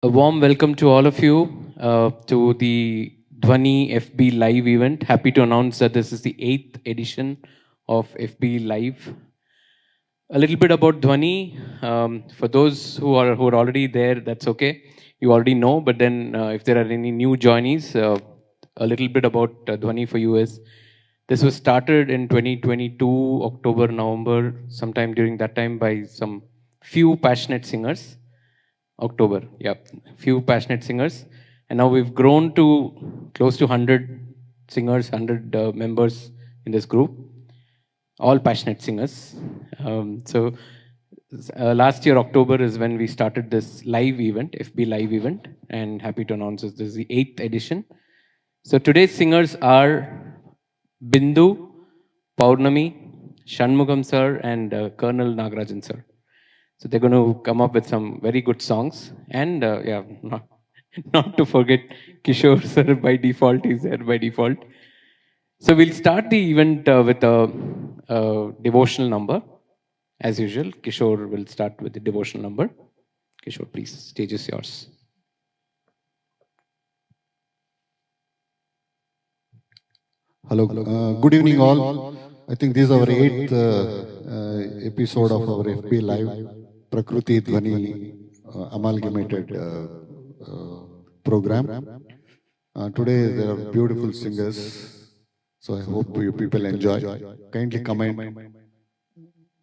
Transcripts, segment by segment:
A warm welcome to all of you to the Dhwani FB Live event. Happy to announce that this is the 8th edition of FB Live. A little bit about Dhwani. For those who are already there, that's okay. You already know, but then if there are any new joinees, a little bit about Dhwani for you is this was started in 2022, October, November, sometime during that time by some few passionate singers. October, yeah, few passionate singers, and now we've grown to close to 100 singers, 100 members in this group, all passionate singers. Last year, October is when we started this live event, FB Live event, and happy to announce this is the 8th edition. So today's singers are Bindu, Paurnami, Shanmugam sir, and Colonel Nagarajan sir. So they're going to come up with some very good songs. And yeah, not to forget Kishore sir by default, he's there by default. So we'll start the event with a devotional number. As usual, Kishore will start with the devotional number. Kishore, please, stage is yours. Hello, good evening all. I think this is our 8th episode of our FB Live Prakruti Dhwani amalgamated program. Today there are beautiful singers, so I hope you people enjoy. Kindly comment.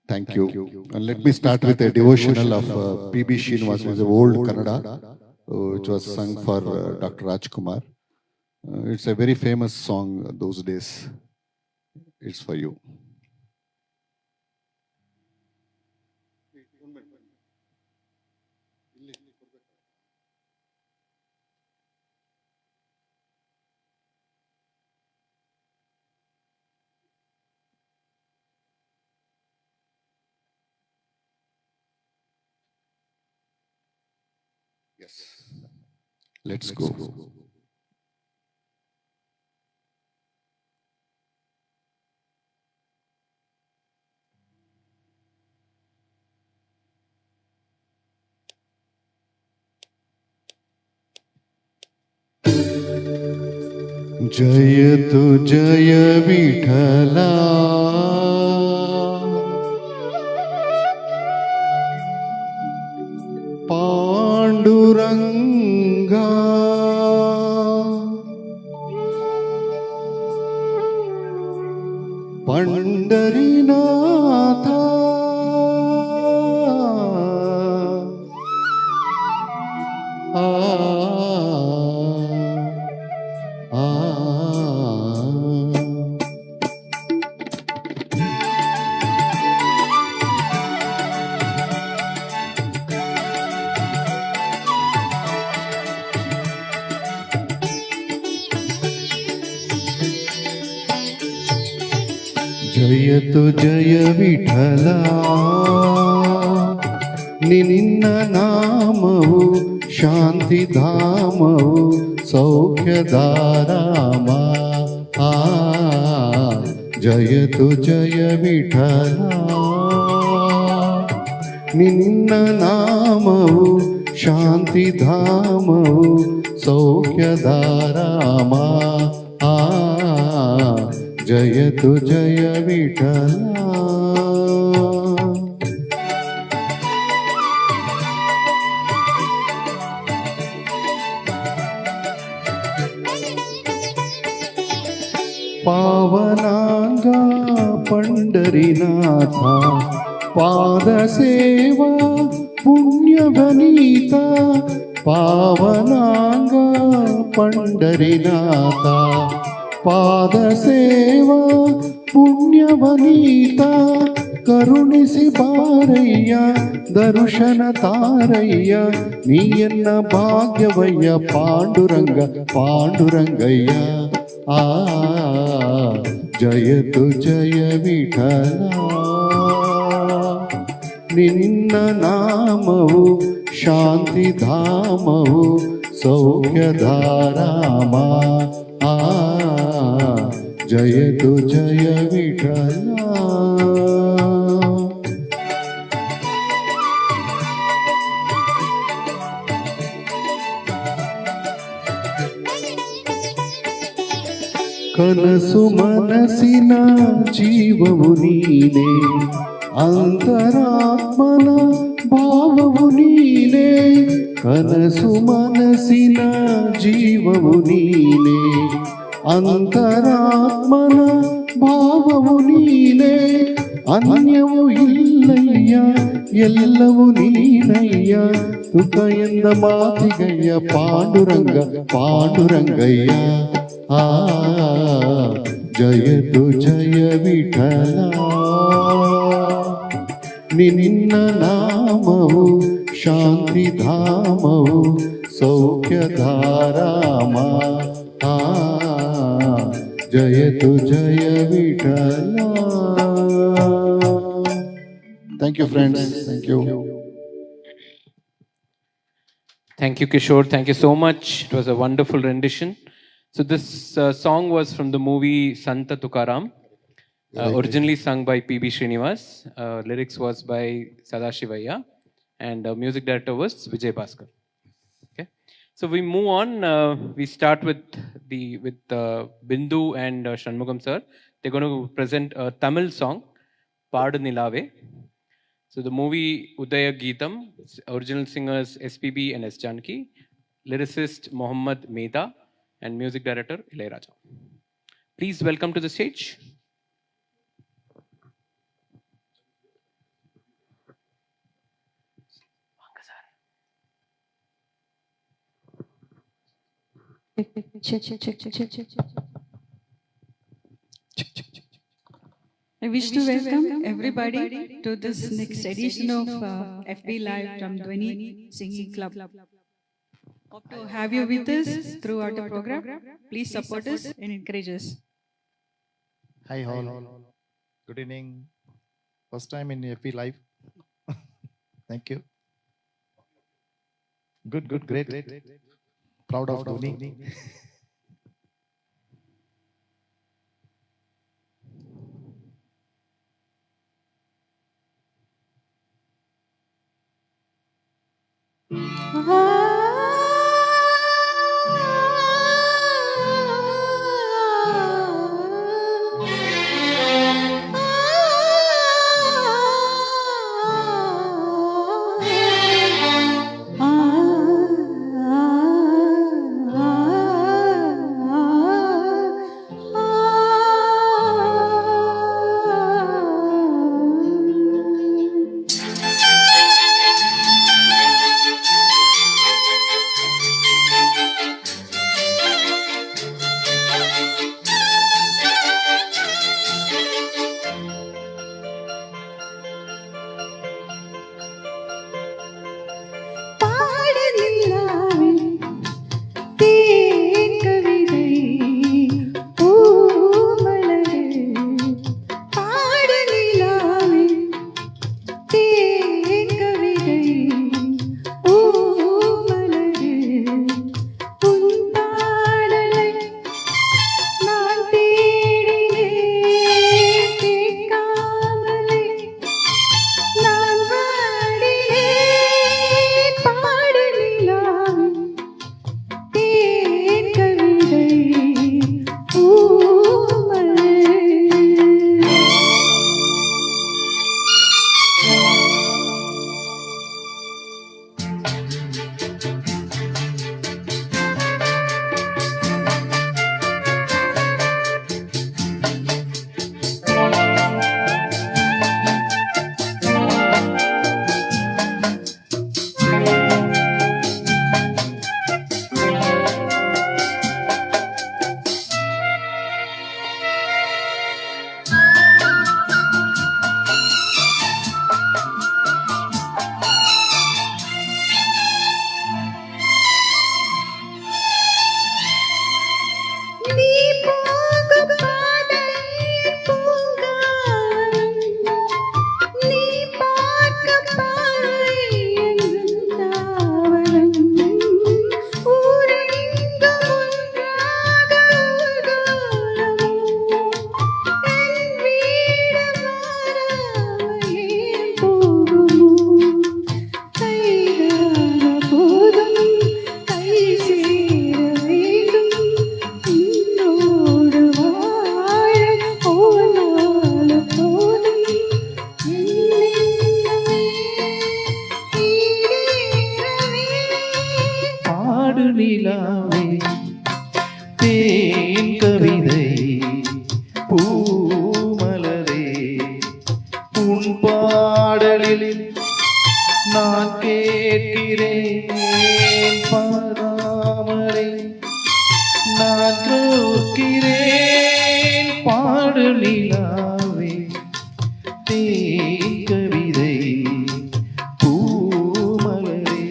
Thank you. And let me start with a devotional of P.B. Srinivas, which is old Kannada, which was sung for Dr. Rajkumar. It's a very famous song those days. It's for you. Yes. Let's go. जय तु जय विठला पांडुरंगा पंढरीनाथा जय तु जय विठला निन्न नामವು शांतिधामವು सौख्यदारामा जय तु जय विठला निन्न नामವು शांतिधामವು सौख्यदारामा जय तु जय विठला पावनांगा पंढरीनाथा पादसेवा पुण्यभनीता पावनांगा पंढरीनाथा पादसेवा पुण्यवनीता करुणिसि बारಯ್ಯ दर्शन तारಯ್ಯ ನೀಯನ್ನ ಭಾಗ್ಯವಯ್ಯ ಪಾಂಡುರಂಗ ಪಾಂಡುರಂಗಯ್ಯ जय तु जय विठला निन्न नामವು शांतिधामವು सौख्यधारामा जय तु जय विठला ಕನಸು ಮನಸ್ಸಿನ ಜೀವವು ನೀನೆ, ಅಂತರಾತ್ಮನ ಭಾವವು ನೀನೆ. ಕನಸು ಮನಸ್ಸಿನ ಜೀವವು ನೀನೆ, ಅಂತರಾತ್ಮನ ಭಾವವು ನೀನೆ. ಅನ್ಯವು ಇಲ್ಲಯ್ಯ, ಎಲ್ಲವೂ ನೀನಯ್ಯ. ತುಕ ಎಂದ ಮಾತಿಗಯ್ಯ ಪಾಂಡುರಂಗ ಪಾಂಡುರಂಗಯ್ಯ. ಆ ಜಯತು ಜಯ ವಿಠಲ, ನಿನ್ನ ನಾಮವು ಶಾಂತಿಧಾಮವು ಸೌಖ್ಯಧಾರಾಮ. ಆ ಜಯತು ಜಯ Vitthala. Thank you friends, thank you. Thank you, Kishore. Thank you so much. It was a wonderful rendition. So this song was from the movie Santa Tukaram, originally sung by P.B. Srinivas. Lyrics was by Sadashivaya, and music director was Vijay Bhaskar. Okay, so we move on. We start with Bindu and Shanmugam sir. They're going to present a Tamil song, Paadu Nilave. So the movie Udaya Geetam, original singers SPB and S. Janki, lyricist Mohammad Mehta, and music director Ilayaraja. Please welcome to the stage. I wish to welcome everybody to this next edition of FB Live from Dhwani Singing Club. Hope to have you with us throughout the program. Please support us and encourage us. Hi all. Good evening. First time in FB Live. Thank you. Good, great. Proud of Dhoni. பாடு நிலாவே தேன் கவிதை பூமலரே உன் பாடலில் நான் கேட்கிறேன் பாராமரை நான் கேட்கிறேன் பாடு நிலாவே தேன் கவிதை பூமலரே.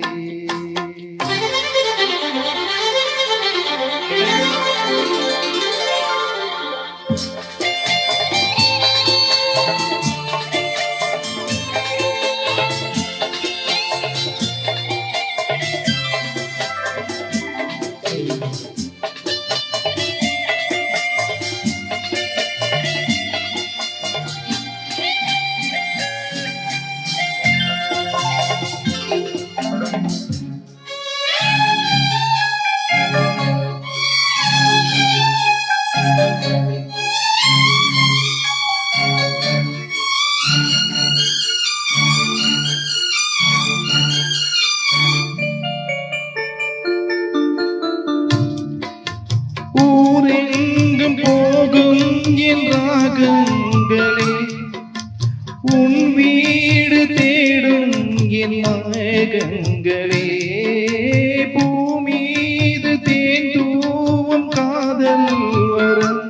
ஊரெங்கும் போகும் என் ராகங்களே உன் வீடு தேடும் என் நாயகங்களே பூமீது தேன் தூவும் காதல் வரம்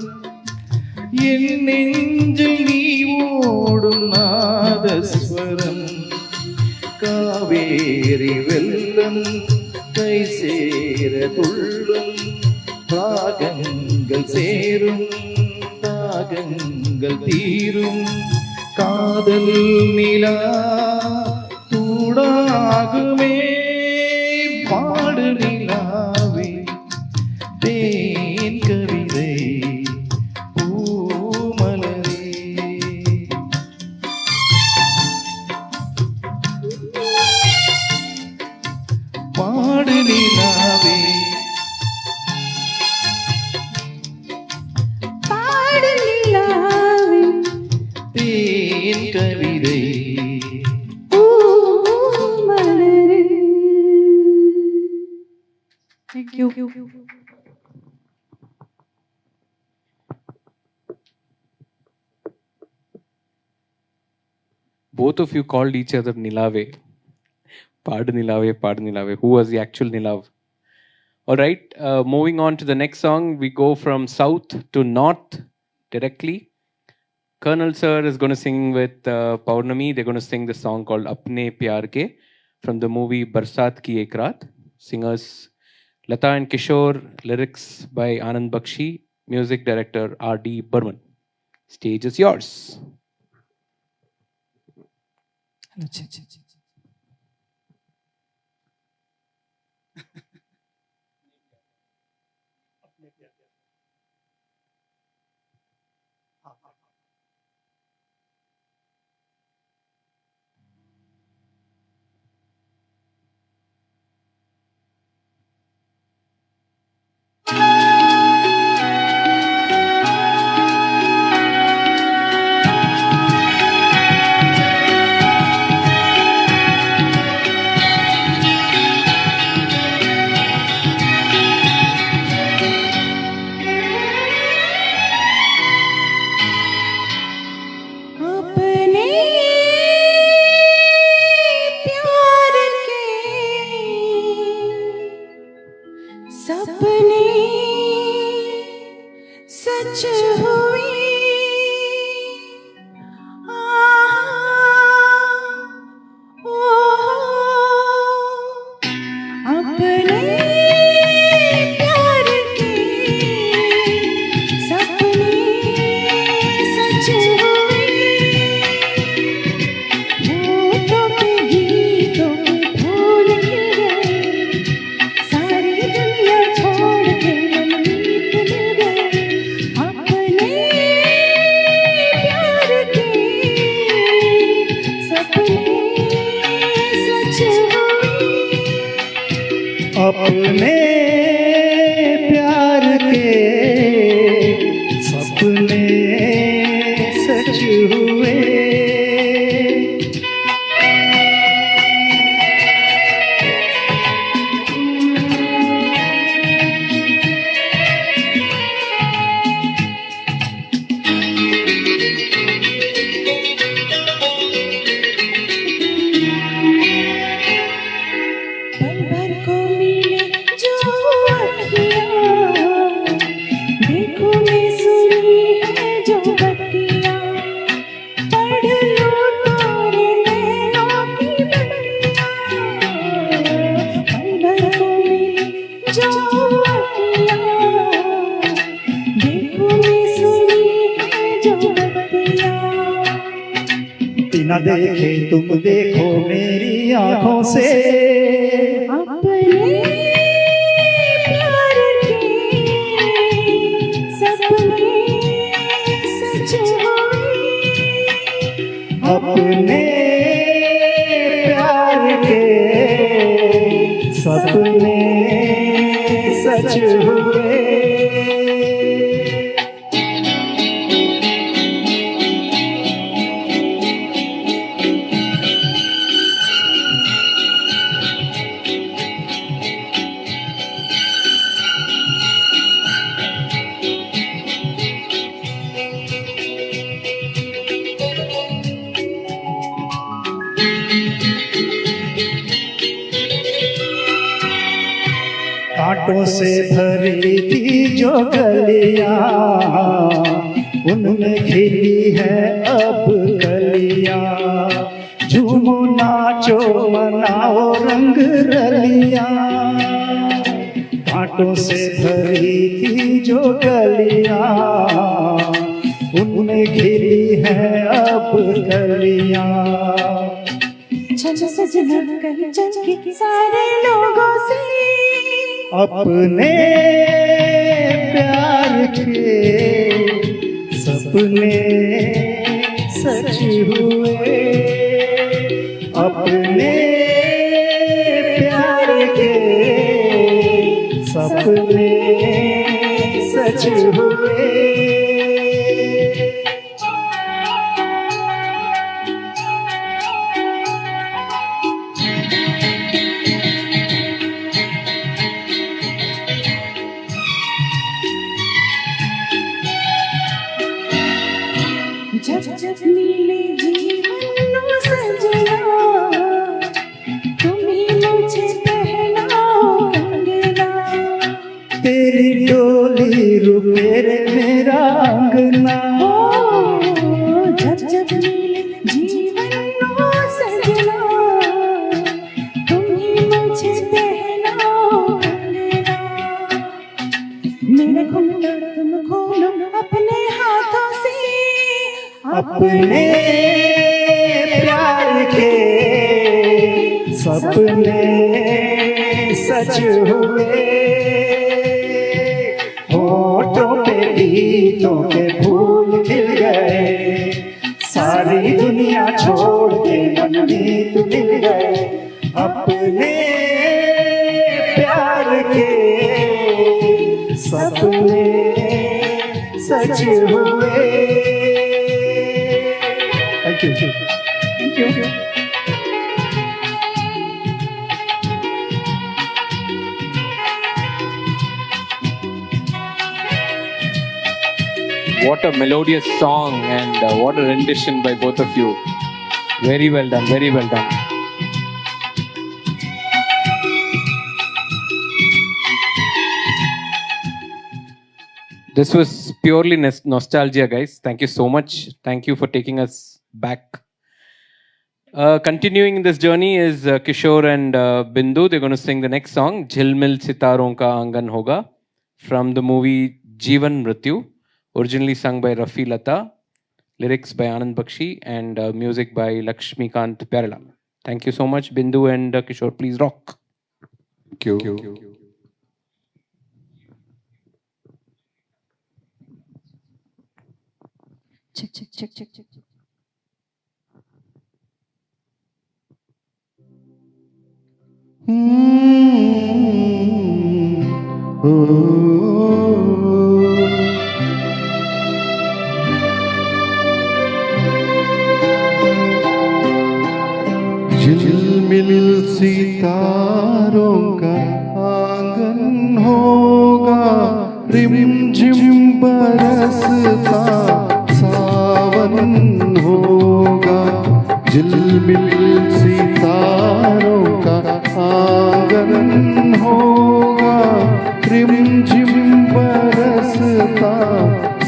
என் நெஞ்சில் நீ ஓடும் நாதஸ்வரம் காவேரி வெள்ளம் கை சேர துள்ளும் ராகங்கள் சேரும் தாகங்கள் தீரும் காதல் நிலா தூடாகுமே பாடு நிலாவே தேன் கவிதை பூமலரே. பாடு நிலாவே தேன் கவிதை Thank you. Both of you called each other Nilave. Pad Nilave. Who was the actual Nilav? All right, moving on to the next song, we go from south to north directly. Colonel Sir is going to sing with Paurnami. They're going to sing the song called Apne Pyar Ke from the movie Barsat Ki Ek Raat. Singers Lata and Kishore, lyrics by Anand Bakshi, music director R.D. Burman. Stage is yours. सपने सच हुए अपने प्यार के सपने सच हुए होठों पे गीतों के फूल खिल गए सारी दुनिया छोड़ के मनमीत मिल गए अपने प्यार के सपने सच हुए अपने प्यार के सपने सच हुए जो अखियाँ, देखो मैं सुनी है जो बत्तियाँ। बिना देखे तुम देखो मेरी आंखों से, अपने प्यार के सपने सच हुए। अपने प्यार के सपने सच हुए। कांटों से भरी थी जो गलियां, उनमें खिली है अब कलियां। झूमो नाचो मनाओ रंग रलियां। कांटों से भरी थी जो गलियां, उनमें खिली है अब कलियां। छन सजना कहीं चमके सारे लोगों से, अपने प्यार के सपने सच हुए। अपने प्यार के सपने सच हुए। जब जब मिले जीवन सजना, तुम ही मुझे पहनाओ कंगना। तेरी डोली रुके रे मेरा अंगना। जब जब मिले जीवन सजना, तुम ही मुझे पहनाओ कंगना। मेरा घुंघटा तुम खोलो अपने हाथों से, अपने प्यार के सपने सच हुए। होठों पे गीतों के फूल खिल गए, सारी दुनिया छोड़ के मनमीत मिल गए। अपने प्यार के सपने सच हुए। Thank you. Thank you. What a melodious song and what a rendition by both of you. Very well done, very well done. This was purely nostalgia, guys. Thank you so much. Thank you for taking us back. Continuing this journey is Kishore and Bindu. They're going to sing the next song, Jhilmil Sitaron Ka Angan Hoga, from the movie Jeevan Mrityu, originally sung by Rafi Lata, lyrics by Anand Bakshi, and music by Lakshmikant Pyarelal. Thank you so much, Bindu and Kishore. Please rock. Thank you. check, check, check, check, check. झिलमिल सितारों का आंगन होगा, रिमझिम बरसता सावन होगा। झिलमिल सितारों का आंगन होगा, रिमझिम बरसता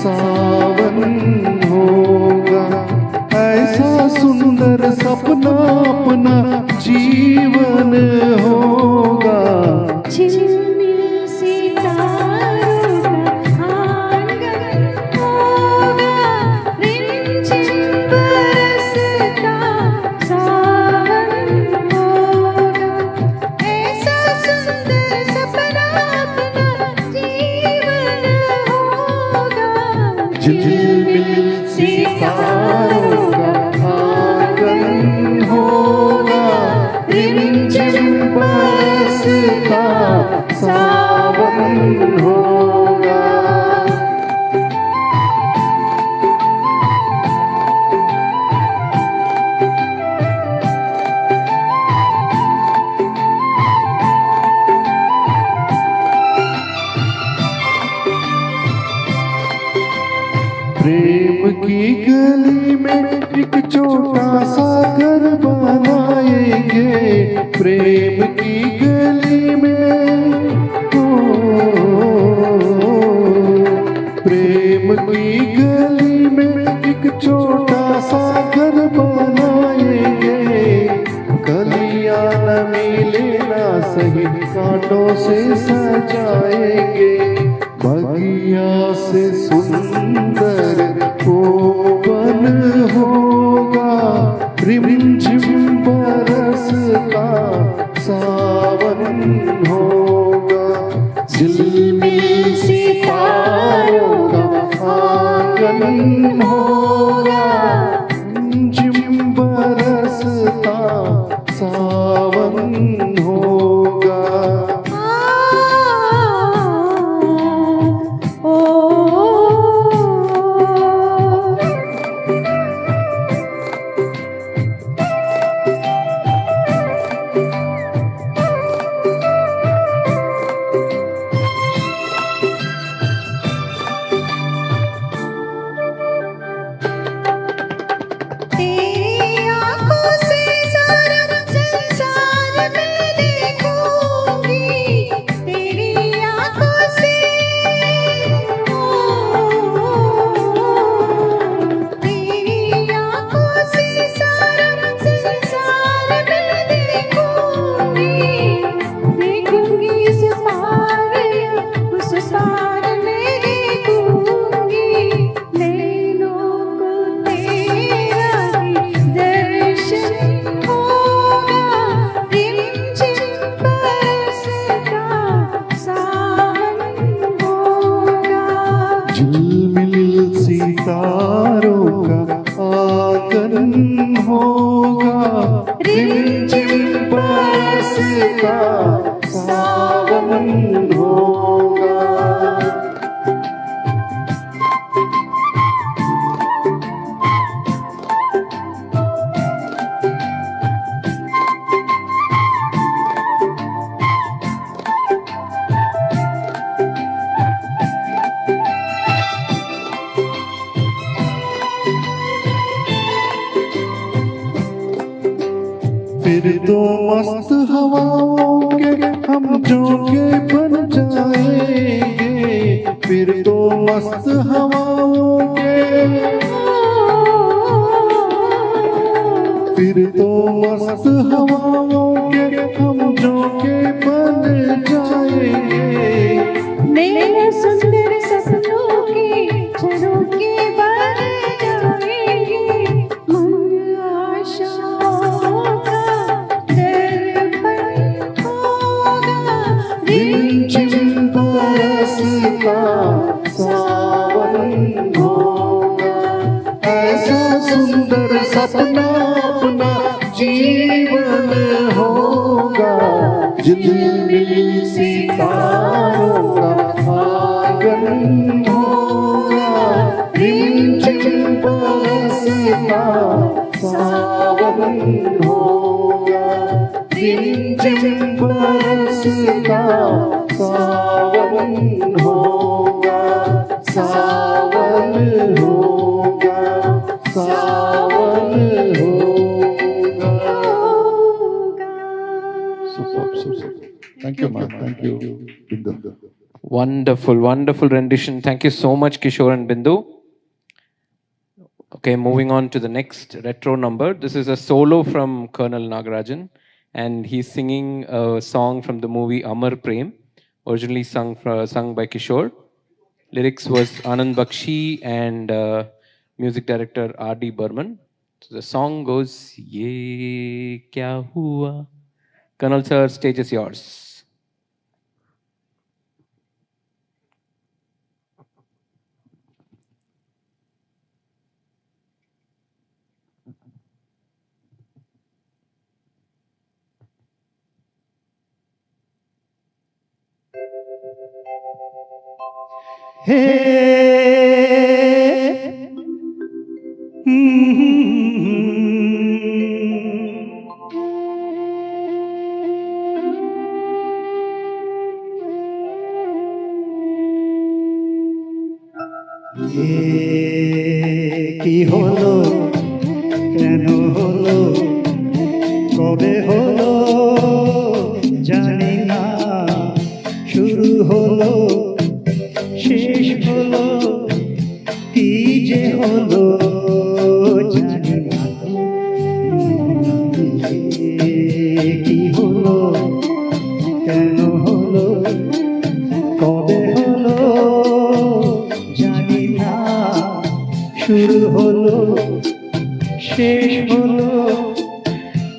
सावन होगा। ऐसा सुंदर सपना अपना जीवन होगा। झिलमिल झिलमिल सितारों का आंगन होगा, रिमझिम बरसता सावन होगा। प्रेम की गली में एक छोटा सा घर बनाएंगे, प्रेम की गली में, प्रेम की गली में एक छोटा सा घर बनाएंगे। कलियां न मिले ना सही कांटों से सजाएंगे, बगिया से सुंदर कोवन होगा, रिमझिम बरसता सावन होगा। झिलमिल सितारों का आंगन होगा, रिमझिम बरसता सावन होगा। तेरी आँखों से सारा संसार मैं देखूंगी, तेरी आँखों से, तेरी आँखों से सारा संसार मैं देखूंगी, देखूंगी इस पार या उस पार मैं देखूंगी, नैनों को तेरा दर्शन होगा, रिमझिम बरसता सावन होगा। झिलमिल सितारों का आंगन होगा, रिमझिम बरसता सावन होगा। फिर तो मस्त हवाओं के हम झोंके बन जाएंगे, फिर तो मस्त हवाओं के, फिर तो मस्त हवाओं के हम झोंके बन जाएंगे। नए सुंदर सपनों के झरोखे बन जाएंगे, मन आशाओं का दर्पण होगा, रिमझिम बरसता सावन होगा। ऐसा सुंदर सपना अपना जीवन होगा, झिलमिल सितारों का आंगन होगा, रिमझिम बरसता सावन होगा, रिमझिम बरसता सावन होगा, सावन होगा, सावन होगा। Super. Thank you, man. Thank you, Bindu. Wonderful, wonderful rendition. Thank you so much, Kishore and Bindu. Okay, moving on to the next retro number. This is a solo from Colonel Nagarajan, and he's singing a song from the movie Amar Prem, originally sung by Kishore. Lyrics was Anand Bakshi and music director R.D. Burman. So the song goes, Ye Kya Hua? Colonel sir, stage is yours. हे কি হলো কেন হলো কবে হলো জানি না শুরু হলো শেষ হলো কি যে হলো জানি না কি হলো কেন হলো কবে হলো জানি না শুরু হলো শেষ হলো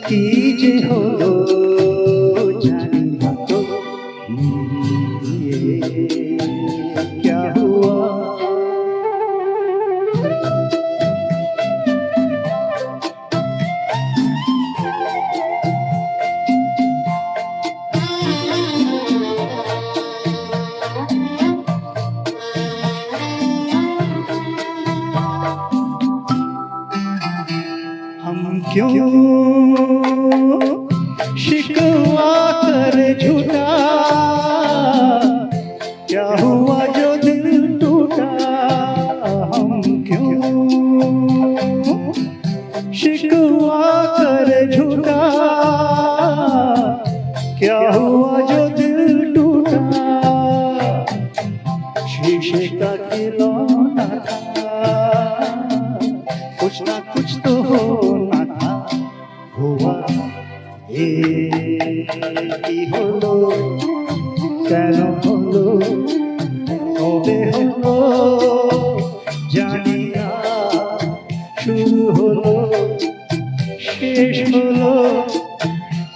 কি যে হলো জানি না তো क्या हुआ हम क्यों शिकवा कर झूठा क्या हुआ जो दिल टूटा हम क्यों शिकवा कर झूठा क्या हुआ जो दिल टूटा शीशे का खिलौना था कुछ ना कुछ तो होना था हुआ কি হলো কেন হলো কবে হলো জানি না শুরু হলো শেষ হলো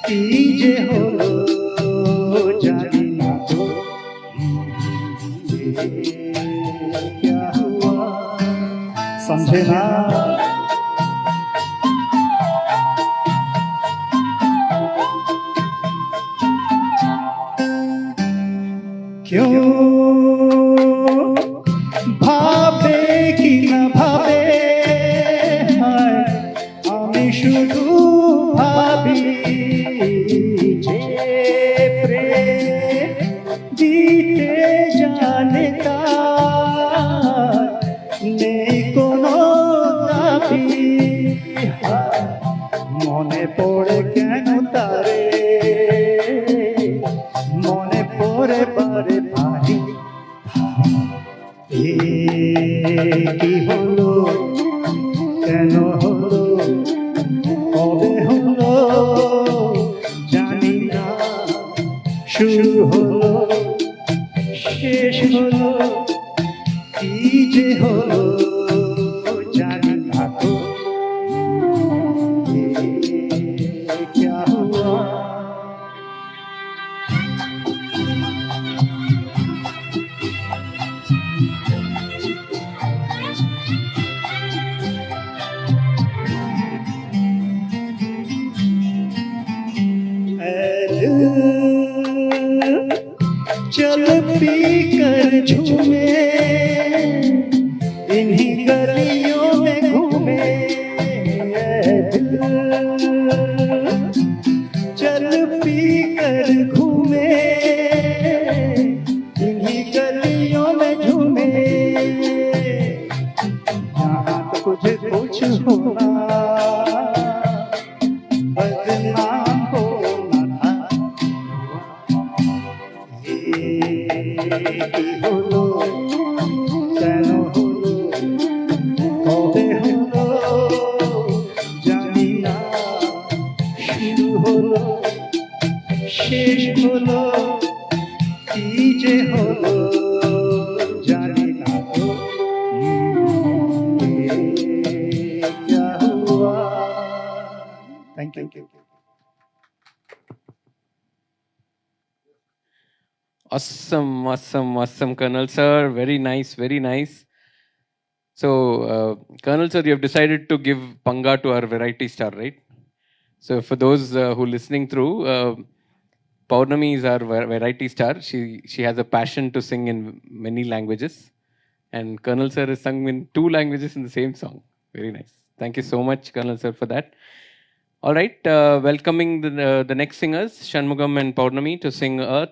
কি যে হলো জানি না তো क्या हुआ समझे ना क्यों भावे कि न भावे हाय আমি শুধু ভাবি যে প্রেম দিতে জানে তার নেই কোনো দাবি মনে পড়ে কেন তারে মনে পড়ে বারে ভারী কি হলো কেন হলো কবে হলো জানি না শুরু হলো শেষ হলো কি যে হলো জানি না তো क्या हुआ चल पी कर झूमे इन्हीं गलियों में घूमे चल पी कर घूमे इन्हीं गलियों में झूमे यहाँ कुछ कुछ होना बदनाम होना था কি হলো কেন হলো কবে হলো জানি না শুরু হলো শেষ হলো কি যে হলো জানি না তো क्या हुआ thank you Awesome, awesome, awesome, Colonel Sir. Very nice, very nice. So, Colonel Sir, you have decided to give Panga to our variety star, right? So, for those who are listening through, Paurnami is our variety star. She has a passion to sing in many languages. And Colonel Sir has sung in 2 languages in the same song. Very nice. Thank you so much, Colonel Sir, for that. All right, welcoming the next singers, Shanmugam and Paurnami, to sing a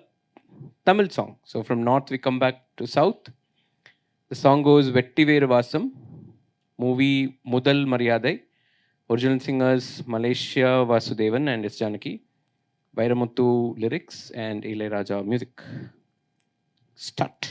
Tamil song. So from north, we come back to south. The song goes Vetti Veruvasam, movie Mudal Maryadai. Original singers Malaysia Vasudevan and S. Janaki. Vairamuthu lyrics and Ilayaraja music. Start.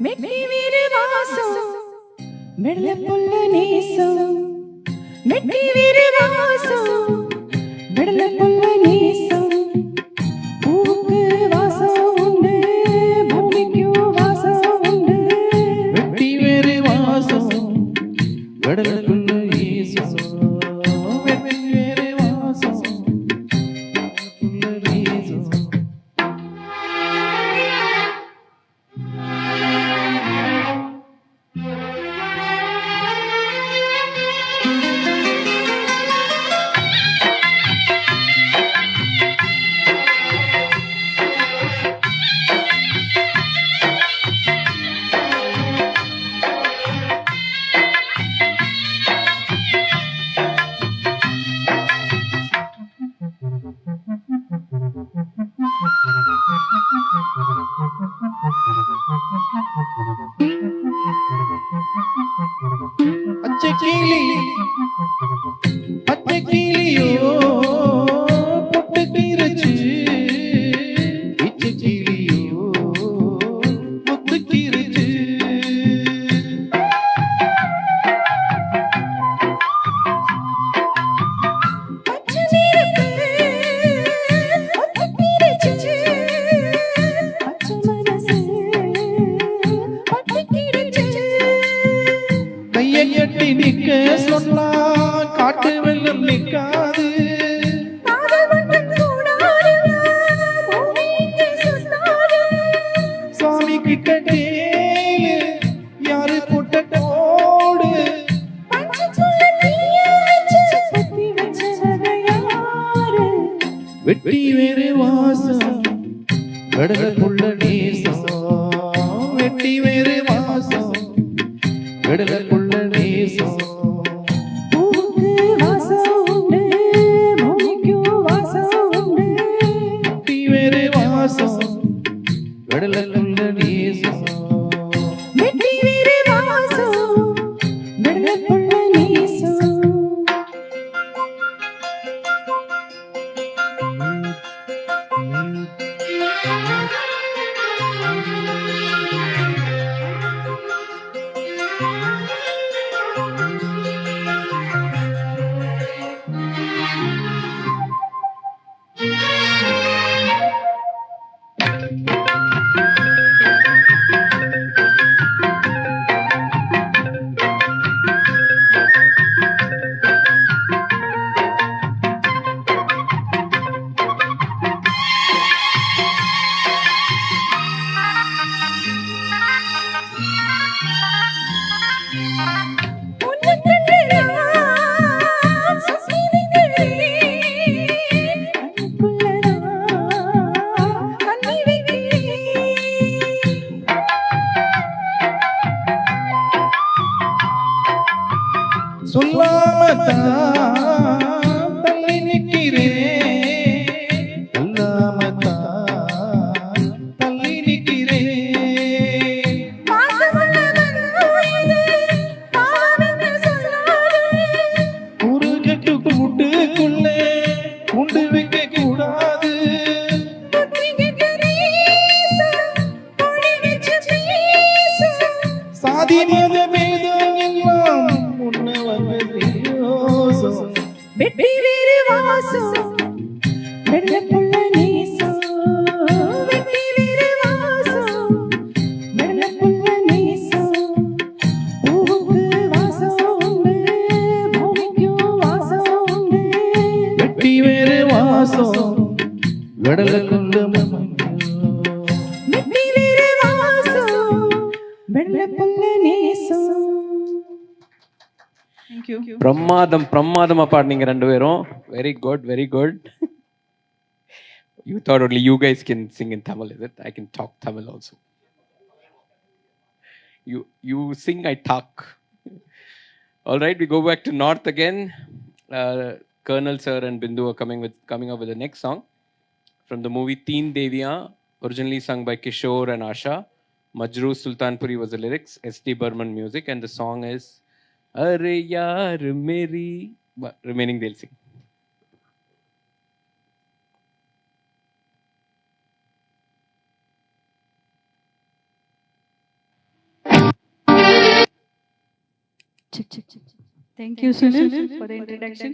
வெற்றி வீரு வாசம் வெள்ள புள்ள நேசம் வெற்றி வீரு வாசம் வெள்ள புள்ள நேசம் பூக்கு வாசம் உண்டு பூமிக்கு வாசம் உண்டு வெட்டி வேறு வாசம் கடலுக்குள்ள ஈசம் வெட்டி வேறு வாசம் கடலுக்குள்ள ஈசம் பச்சை கிளியோ பொட்டு கீரச்சு பிச்சை கிளியோ முத்து கீரச்சு பச்சை நீருக்கு ஒத்து கிடச்சு பச்சை மனசு பட்டு கிடச்சு கையை கட்டி நிக்க சொன்னா காட்டு வெள்ளம் நிக்காது சாமி கிட்ட கேளு யாரு போட்ட கோடு வெட்டி வேறு வாசம் கடலுக்குள்ள நேசம் வெட்டி வேறு வாசம் கடலுக்குள்ள நேசம் வெட்டி வேறு வாசம் கடலுக்குள்ள நேசம் வெற்றி வீர வாசம் வெள்ளப்புள்ள நேசம் சொல்லாமத்தான் தள்ளி நிற்கிறேன் சொல்லாமத்தான் தள்ளி நிற்கிறேன் ஒரு கட்டு கூட்டுக்குள்ளே உண்டு வைக்க கூடாது சாதி மத பேதம் எல்லாம் முன்ன வந்தது வெற்றி வீர வாசம் வெள்ளப்புள்ள நேசம் வெற்றி வீர வாசம் வெள்ளப்புள்ள நேசம் பூவுக்கு வாசம் உண்டு பூமிக்கு வாசம் உண்டு வெட்டி வேறு வாசம் கடலுக்குள்ள வெற்றி వెన్న పొంగనేసు. Thank you. பிரமாதமா பாடுனீங்க ரெண்டு பேரும். Very good, very good. You thought only you guys can sing in Tamil, is it? I can talk Tamil also. You sing, I talk. All right, we go back to North again. Colonel Sir and Bindu are coming up with the next song from the movie Teen Deviyan, originally sung by Kishore and Asha. Majroo Sultanpuri was the lyrics, S.D. Burman music, and the song is Arey Yaar Meri. Remaining they'll sing. Thank you, Sunil, for the introduction.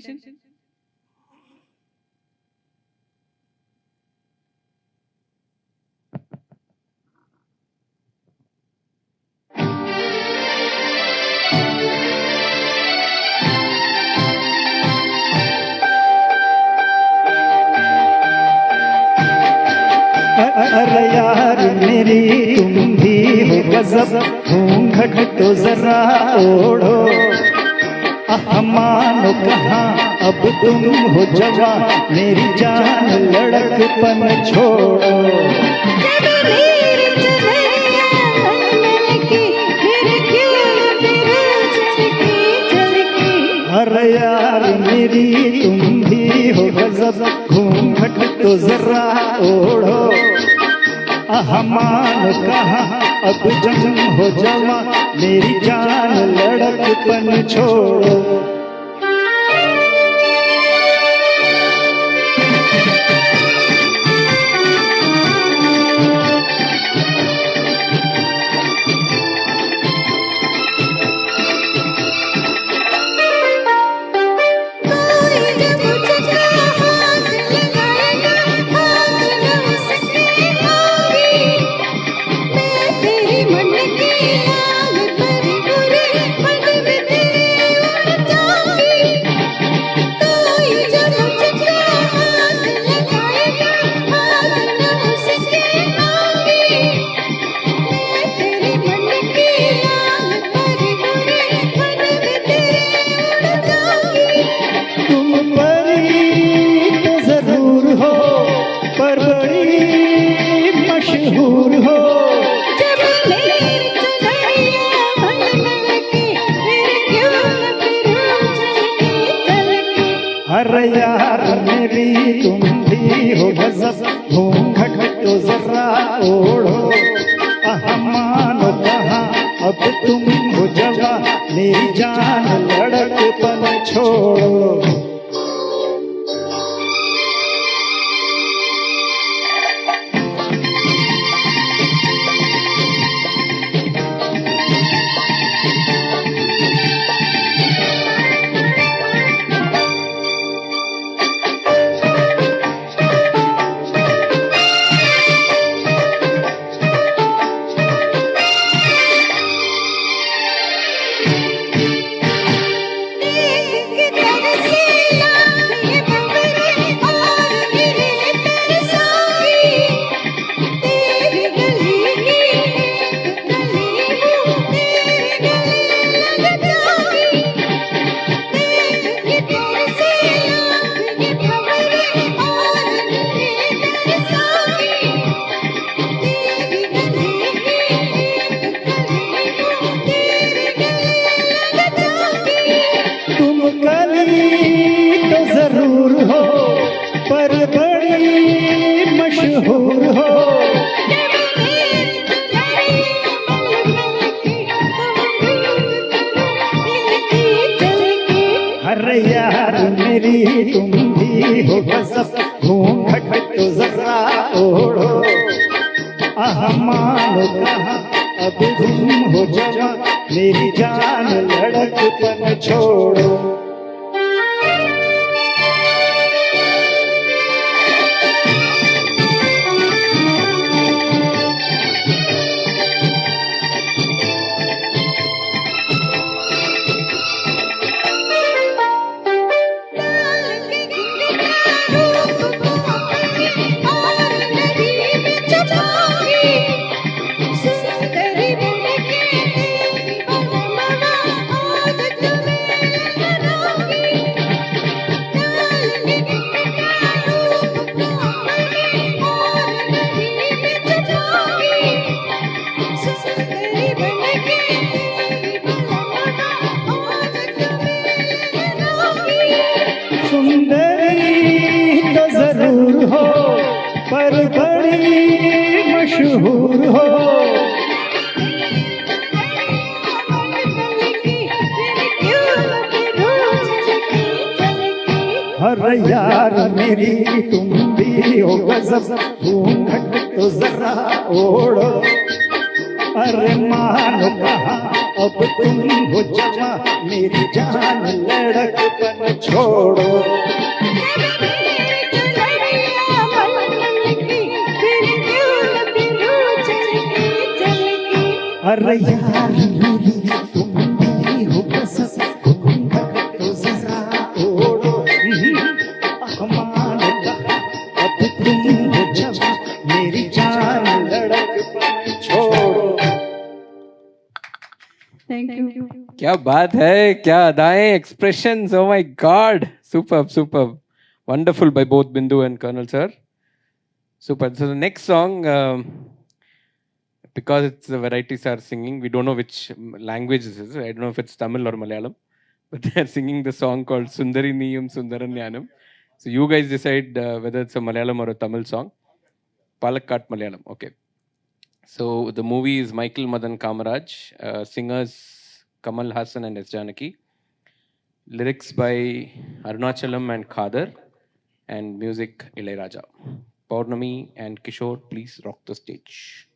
अरे यार मेरी तुम भी हो गजब, घूंघट तो जरा ओढ़ो, मानो कहाँ अब तुम हो जवान, मेरी जान लड़कपन छोड़ो। जब मेरी चुनैया मन की, फिर क्यों न फिर झलकी। अरे यार मेरी तुम भी हो गजब, घूंघट तो जरा ओढ़ो, मानो कहाँ अब तुम हो जवान, मेरी जान लड़कपन छोड़ो। अरे यार मेरी तुम भी हो गजब, घूंघट तो जरा ओढ़ो, मानो कहाँ अब तुम हो जवान, मेरी जान लड़कपन छोड़ो। मशहूर हो। अरे यार मेरी तुम भी हो गजब, घूंघट तो जरा ओढ़ो, मानो कहाँ अब तुम हो जवान, मेरी जान लड़कपन छोड़ो। यार मेरी तुम भी हो गजब घूंघट तो जरा ओढ़ो अरे मानो कहा अब तुम हो जवा मेरी जान लड़कपन छोड़ो अरे यार मेरी तुम भी हो गजब घूंघट तो जरा ओढ़ो मानो कहा अब तुम हो जवा मेरी जान लड़कपन छोड़ो Thank you. क्या बात है, क्या अदाएं, expressions, oh my God, superb, superb, wonderful by both Bindu and Colonel sir. Super. So the next song, because it's the varieties are singing, we don't know which language this is. I don't know if it's Tamil or Malayalam, but they are singing the song called Sundari Niyam Sundaranyanam. So you guys decide whether it's a Malayalam or a Tamil song. Palakkad Malayalam. Okay. So the movie is Michael Madan Kamaraj, singers Kamal Hassan and S. Janaki, lyrics by Arunachalam and Khadar, and music Ilayaraja. Paurnami and Kishore, please rock the stage.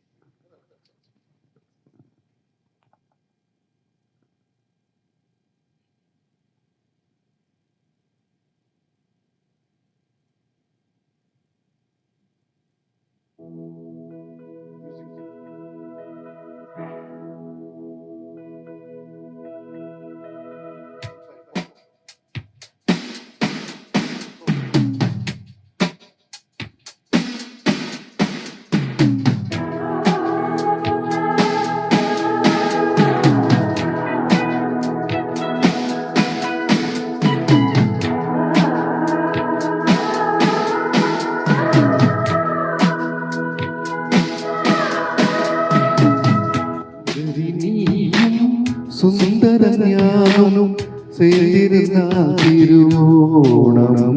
സുന്ദരജ്ഞാനം ചേരുന്ന തിരുവോണം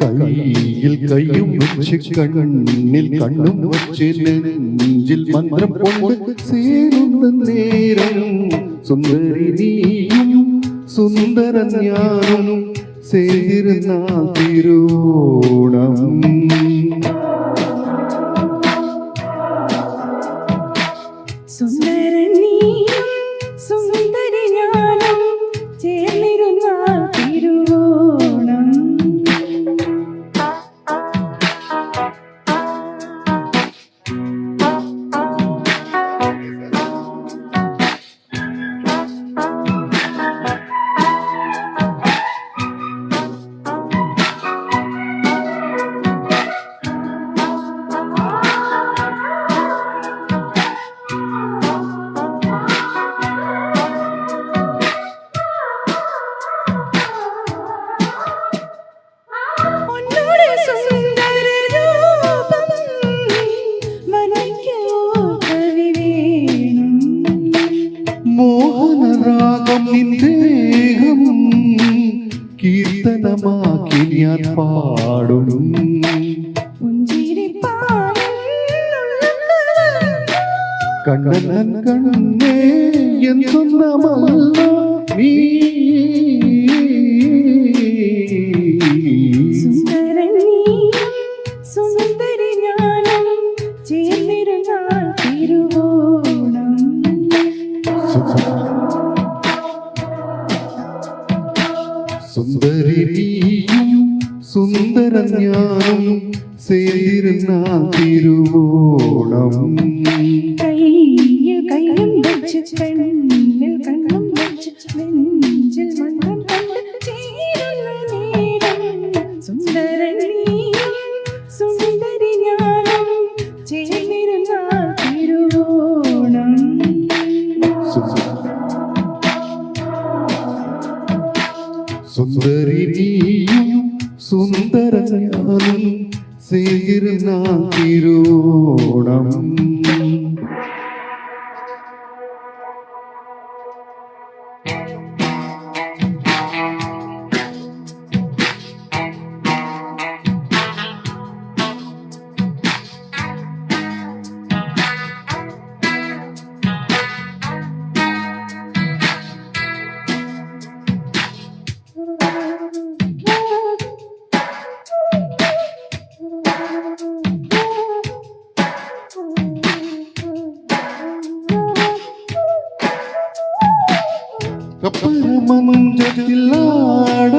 കയ്യിൽ കയ്യും വെച്ച് കണ്ണിൽ കണ്ണും വച്ച് നെഞ്ചിൽ മന്ത്രം കൊണ്ട് ചേരുന്ന നേരം സുന്ദരി നീയും സുന്ദര ഞാനും ചേരുന്ന തിരുവോണം മോഹനരാഗം നിന്ദേഹം കീർത്തനമാക്കി ഞാൻ പാടും കണ്ണൻ കണ്ണേ എന്തൊന്നമല്ല നീ സുന്ദരി നീയും സുന്ദര ഞാനും ചേരുന്ന തിരുവോണം കയ്യിൽ കയ്യും വെച്ച് കണ്ണിൽ കണ്ണും വെച്ച് നെഞ്ചിൽ മന്ത്രം കൊണ്ട് ചേരുന്ന നേരം സുന്ദരനീയും സുന്ദരി ഞാനും ചേരുന്ന തിരുവോണം സുന്ദരി നീയും സുന്ദര ഞാനും ചേരുന്ന തിരുവോണം കപ്പരമഞ്ചത്തിൽ ആട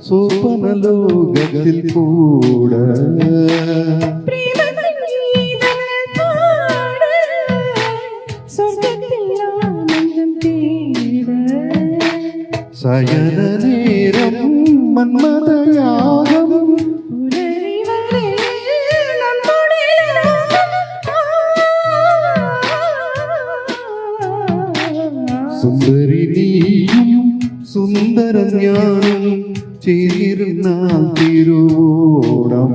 സ്വപ്നലോകത്തിൽ കൂട പ്രേമത്തിൻ ഗീതങ്ങൾ പാട സ്വർഗ്ഗത്തിൽ ആനന്ദം തേട സയന നേരം മന്മഥയാഗം പുലരി വരെ നമ്മുടെ സുന്ദരി നീയും സുന്ദര ഞാനും ചേർന്നാൽ തിരുവോണം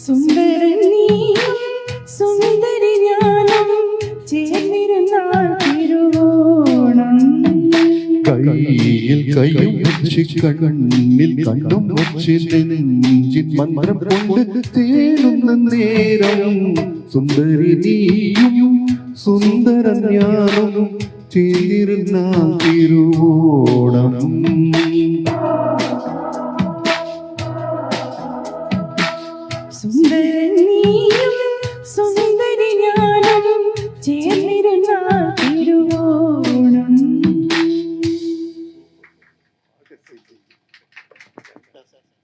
സുന്ദരൻ നീയും സുന്ദരി ഞാനും ചേർന്നിരുന്നാൽ തിരുവോണം കയ്യിൽ കൈയും വെച്ച് കണ്ണിൽ കണ്ണും വെച്ച് നെഞ്ചിൻ മന്ത്രം കൊണ്ട് തേടുന്ന നേരം സുന്ദരി നീയും സുന്ദര ഞാനും ചേർന്നാൽ തിരുവോണം സുന്ദരൻ നീയും സുന്ദരി ഞാനും ചേർന്നിരുന്നാൽ Thiruvonam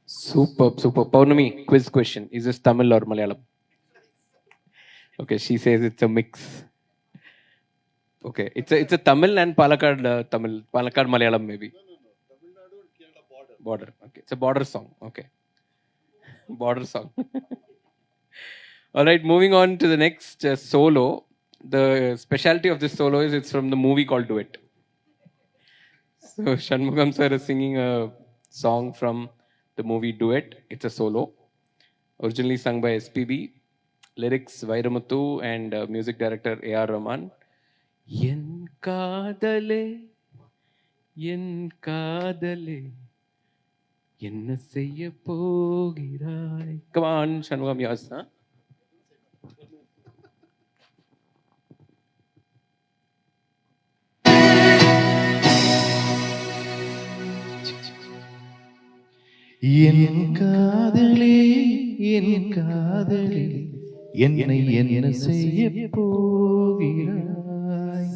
Superb, superb. Purnami, quiz question. Is this Tamil or Malayalam? Okay, she says it's a mix. Okay, it's a Tamil and Palakkad Tamil, Palakkad Malayalam maybe. Border. Okay, it's a border song. Okay, border song. All right, moving on to the next solo. The specialty of this solo is it's from the movie called Duet. So Shanmugam sir is singing a song from the movie Duet. It's a solo, originally sung by SPB, lyrics Vairamuthu and music director A.R. Rahman. Yen kaadale enna seyya pogirai. Come on, Shanmugam, yours, huh? என் காதலே என்னை என்ன செய்ய போகிறாய்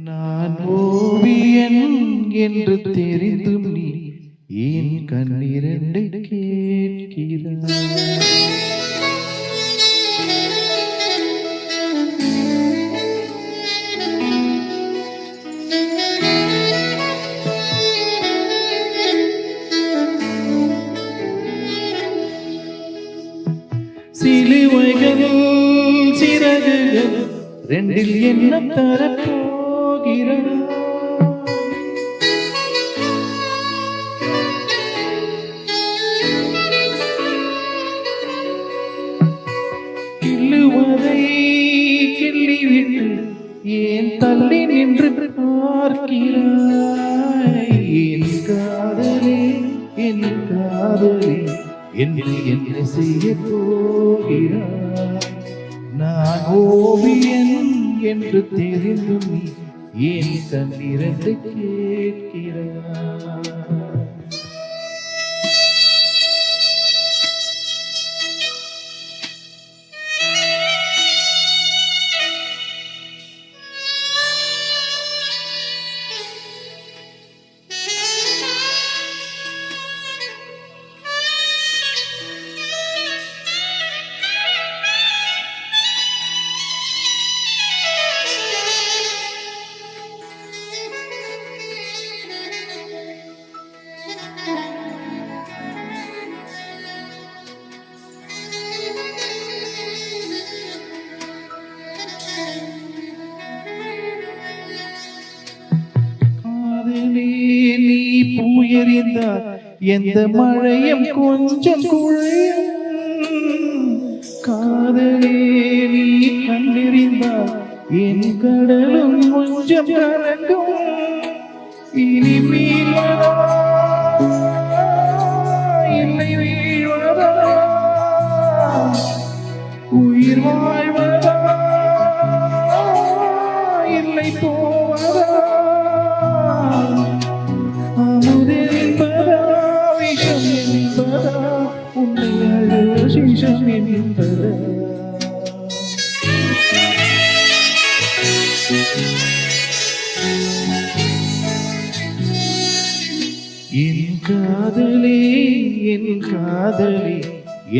நான் ஓவியன் என்று தெரிந்தும் நீ என் கண்ணிரண்டை கேட்கிறாய் சிலுவைகள் சிறகுகள் ரெண்டில் என்ன தரப்போகிறாய் கிள்ளுவதை கிள்ளிவிட்டு ஏன் தள்ளி நின்று பார்க்கிறாய் என் காதலே என்று என்ன செய்ய போகிறாய் நான் ஓவியன் என்று தெரிந்தும் நீ ஏன் கண்ணிரண்டு கேட்கிறாய் நீ பூயறிந்தால் எந்த மழையும் கொஞ்சம் குழையும் காதலே நீ கண்டறிந்தால் என் கடலும் கொஞ்சம் கலங்கும் இனி மீள்வதா இல்லை வீழ்வதா உயிர் வாழ்வதா இல்லை போவதா அமுதென்பதா விஷம் என்பதா உன்னை அழகு நெஞ்சம் என்பது என் காதலே என் காதலே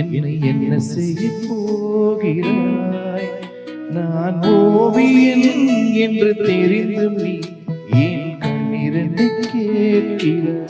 என்னை என்ன செய்ய போகிறாய் நான் ஓவியன் என்று தெரிந்தும் நீ என் கண்ணிரண்டு கேட்கிறாய்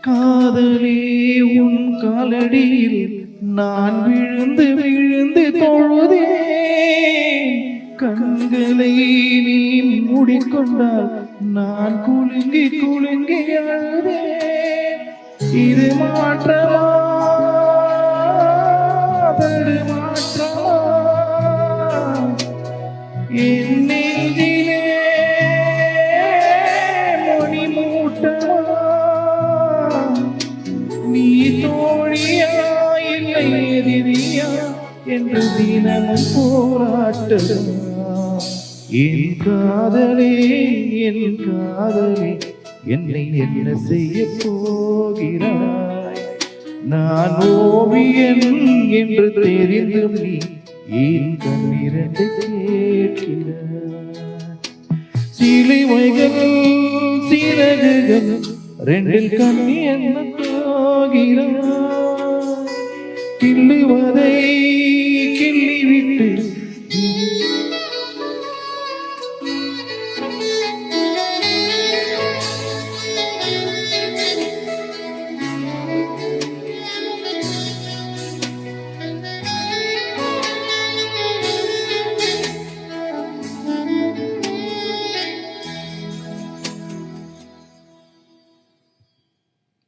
காதலே உன் காலடியில் நான் விழுந்து விழுந்து தொழுதேன் கண்களை நீ மூடிக்கொண்டால் நான் குலுங்கி குலுங்கி அழுதேன் இது மாற்றமா தடுமாற்றமா என் நெஞ்சிலே மணி மூட்டமா நீ தோழியா இல்லை எதிரியா என்று தினமும் போராட்டம் என் காதலே என்னை என்ன செய்ய போகிறாய் நான் ஓவியன் என்று தெரிந்தும் நீ ஏன் கண்ணிரண்டு கேட்கிறாய் சிலுவைகள் சிறகுகள் ரெண்டில் கண்ணி என்ன போகிறாய் கிள்ளுவதை கிள்ளிவிட்டு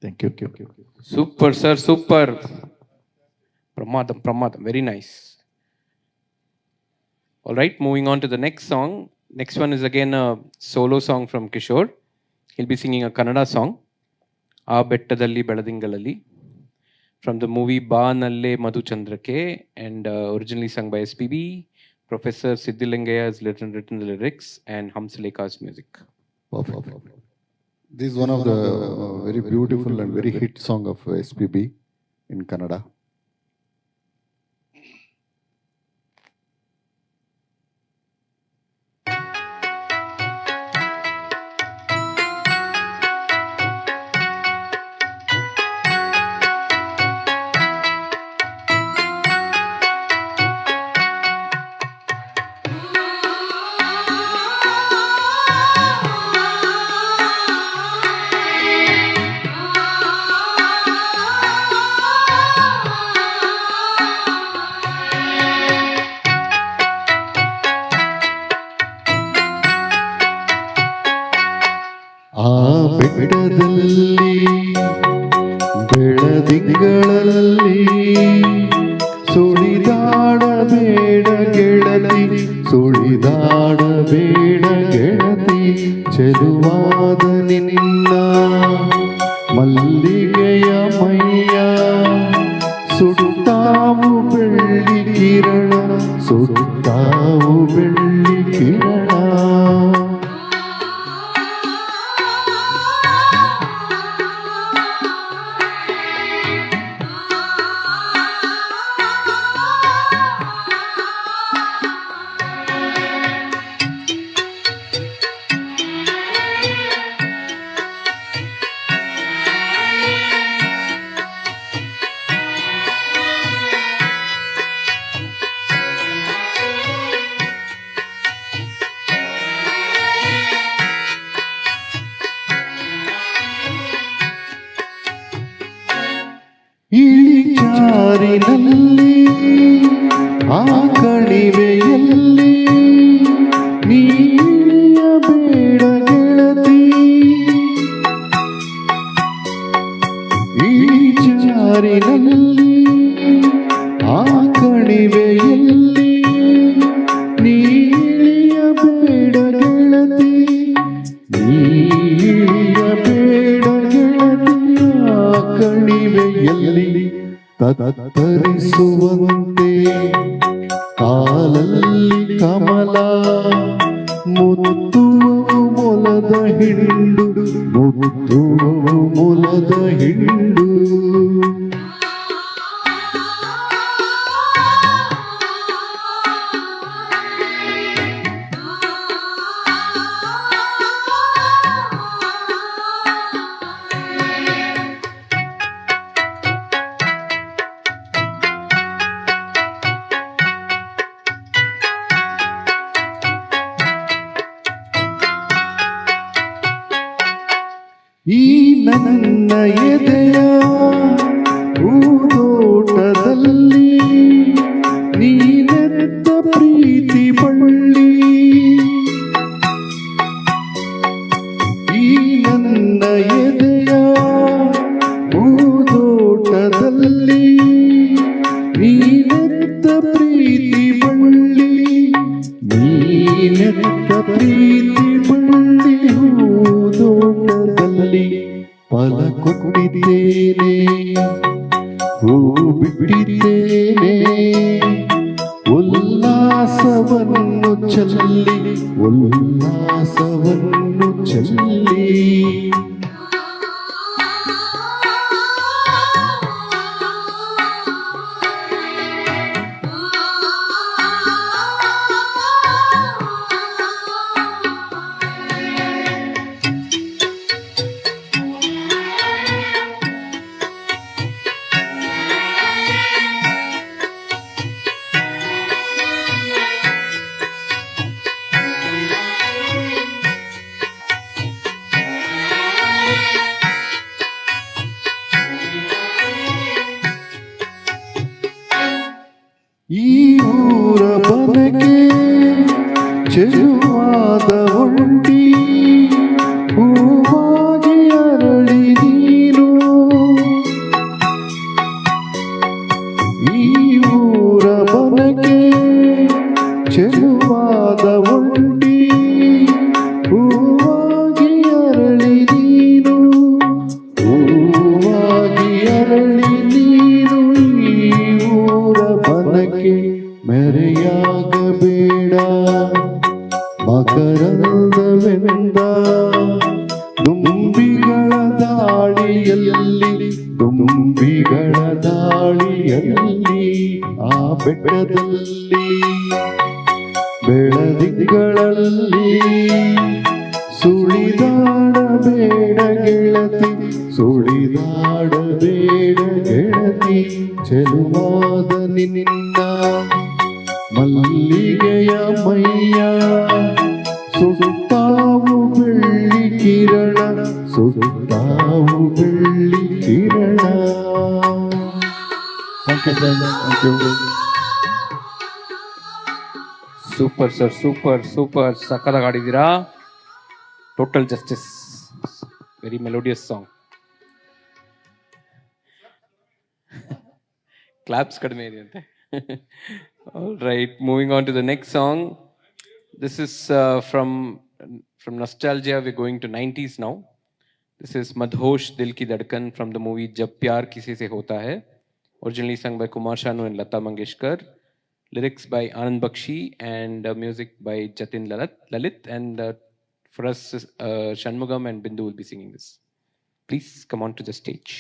Thank you. Super, sir, super. Pramadam, very nice. All right, moving on to the next song. Next one is again a solo song from Kishore. He'll be singing a Kannada song, Aa Bettadalli Beladingalali, from the movie Ba Nalle Madhuchandrake, and originally sung by SPB. Professor Siddhilingaya has written the lyrics, and Hamsaleka's music. Perfect. This is one of the very beautiful and very hit song of SPB in Kannada. ಆ ಬೆಟ್ಟದಲ್ಲಿ ಬೆಳದಿಂಗಳಲ್ಲಿ ಸುಳಿದಾಡಬೇಡ ಗೆಳತಿ ಸುಳಿದಾಡಬೇಡ ಗೆಳತಿ ಚೆಲುವಾದ ನಿನ್ನ ಮಲ್ಲಿಗೆಯ ಮೈಯ ಸುಟ್ಟಾವು ಬೆಳ್ಳಿ ಕಿರಣ ಸುಟ್ಟಾವು ಬೆಳ್ಳಿ ಕಿರಣ ಇಳಿಜಾರಿನಲ್ಲಿ ಆ ಕಣಿವೆಯಲ್ಲಿ ನೀಳಿಯಬೇಡ ಗೆಳತಿ, ಈ ಜಾರಿನಲ್ಲಿ ಆ ಕಣಿವೆಯಲ್ಲಿ ನೀಳಿಯಬೇಡ ಗೆಳತಿ, ನೀಳಿಯಬೇಡ ಗೆಳತಿ, ಆ ಕಣಿವೆಯಲ್ಲಿ ತತ್ತರಿಸುವಂತೆ ಕಾಲಲ್ಲಿ ಕಮಲ ಮುತ್ತುವ ಮೊಲದ ಹಿಂಡು, ಮುತ್ತುವ ಮೊಲದ ಹಿಂಡು. ಈ ನನ್ನ ಎದೆಯ ಹೂದೋಟದಲ್ಲಿ ನೀನೆತ್ತ ಪ್ರೀತಿ ಬಳ್ಳಿ, ಈ ನನ್ನ ಎದೆಯ ಹೂದೋಟದಲ್ಲಿ ನೀನೆತ್ತ ಪ್ರೀತಿ ಬಳ್ಳಿ, ನೀನೆತ್ತ ಪ್ರೀತಿ ಬಳ್ಳಿ, ಹೂದೋಟದಲ್ಲಿ ಫಲ ಕೊಟ್ಟಿದ್ದೇನೆ, ಹೂ ಬಿಟ್ಟಿದ್ದೇನೆ, ಉಲ್ಲಾಸವನ್ನು ಚೆಲ್ಲಿ, ಉಲ್ಲಾಸವನ್ನು ಚೆಲ್ಲಿ. ಈ ಊರ ಬನಗೆ ಚೆಲುವಾದ ಒಂಟಿ, ಹೂವಾಗಿ ಅರಳಿ ನೀನು, ಈ ಊರ ಬನಗೆ ಚೆಲುವಾದ ಒಂಟಿ, ಹೂವಾಗಿ ಅರಳಿ ನೀನು, ಹೂವಾಗಿ ಅರಳಿ ನೀನು, ಈ ಊರ ಬನಕ್ಕೆ ಮೆರೆಯಾಗಬೇಡ ಮಕರಂದವೆಂದ ದುಂಬಿಗಳ ದಾಳಿಯಲ್ಲಿ, ದುಂಬಿಗಳ ದಾಳಿಯಲ್ಲಿ, ಆ ಬೆಟ್ಟದಲ್ಲಿ ಬೆಳದಿಂಗಳಲ್ಲಿ ಸುಳಿದಾಡಬೇಡ ಗೆಳತಿ, ಸುಳಿದಾಡಬೇಡ ಗೆಳತಿ, ಚೆಲುವಾದ ನಿನ್ನ ಮಲ್ಲಿಗೆಯ ಮೈಯ ಸುಡುತ್ತಾವು ಬೆಳ್ಳಿ ಕಿರಣ, ಸುಡುತ್ತಾವು ಬೆಳ್ಳಿ ಕಿರಣ. ಸೂಪರ್ ಸರ್, ಸೂಪರ್ ಸೂಪರ್, ಸಕ್ಕತ್ತಾಗಿ ಆಡಿದ್ದೀರಾ. Total justice, very melodious song. Claps ಕಡಿಮೆ ಇದೆ ಅಂತೆ. All right, moving on to the next song. This is from nostalgia. We're going to 90s now. This is Madhosh Dil Ki Dhadkan from the movie Jab Pyar Kisi Se Hota Hai. Originally sung by Kumar Sanu and Lata Mangeshkar. Lyrics by Anand Bakshi and music by Jatin Lalit. And for us, Shanmugam and Bindu will be singing this. Please come on to the stage.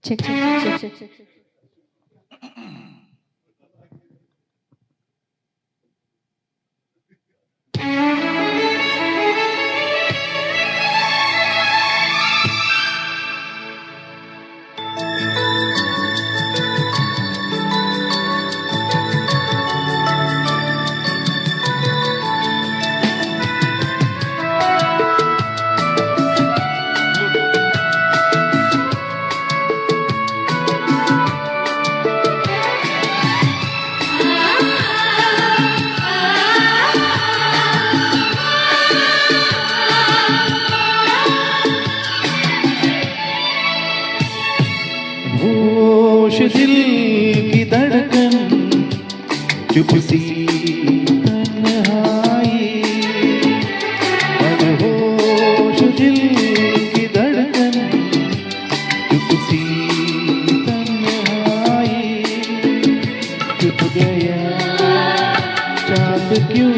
Check, check, check, check, check. मदहोश दिल की धड़कन चुप सी तन्हाई मदहोश दिल की धड़कन चुप सी तन्हाई चुप गया चाँद क्यों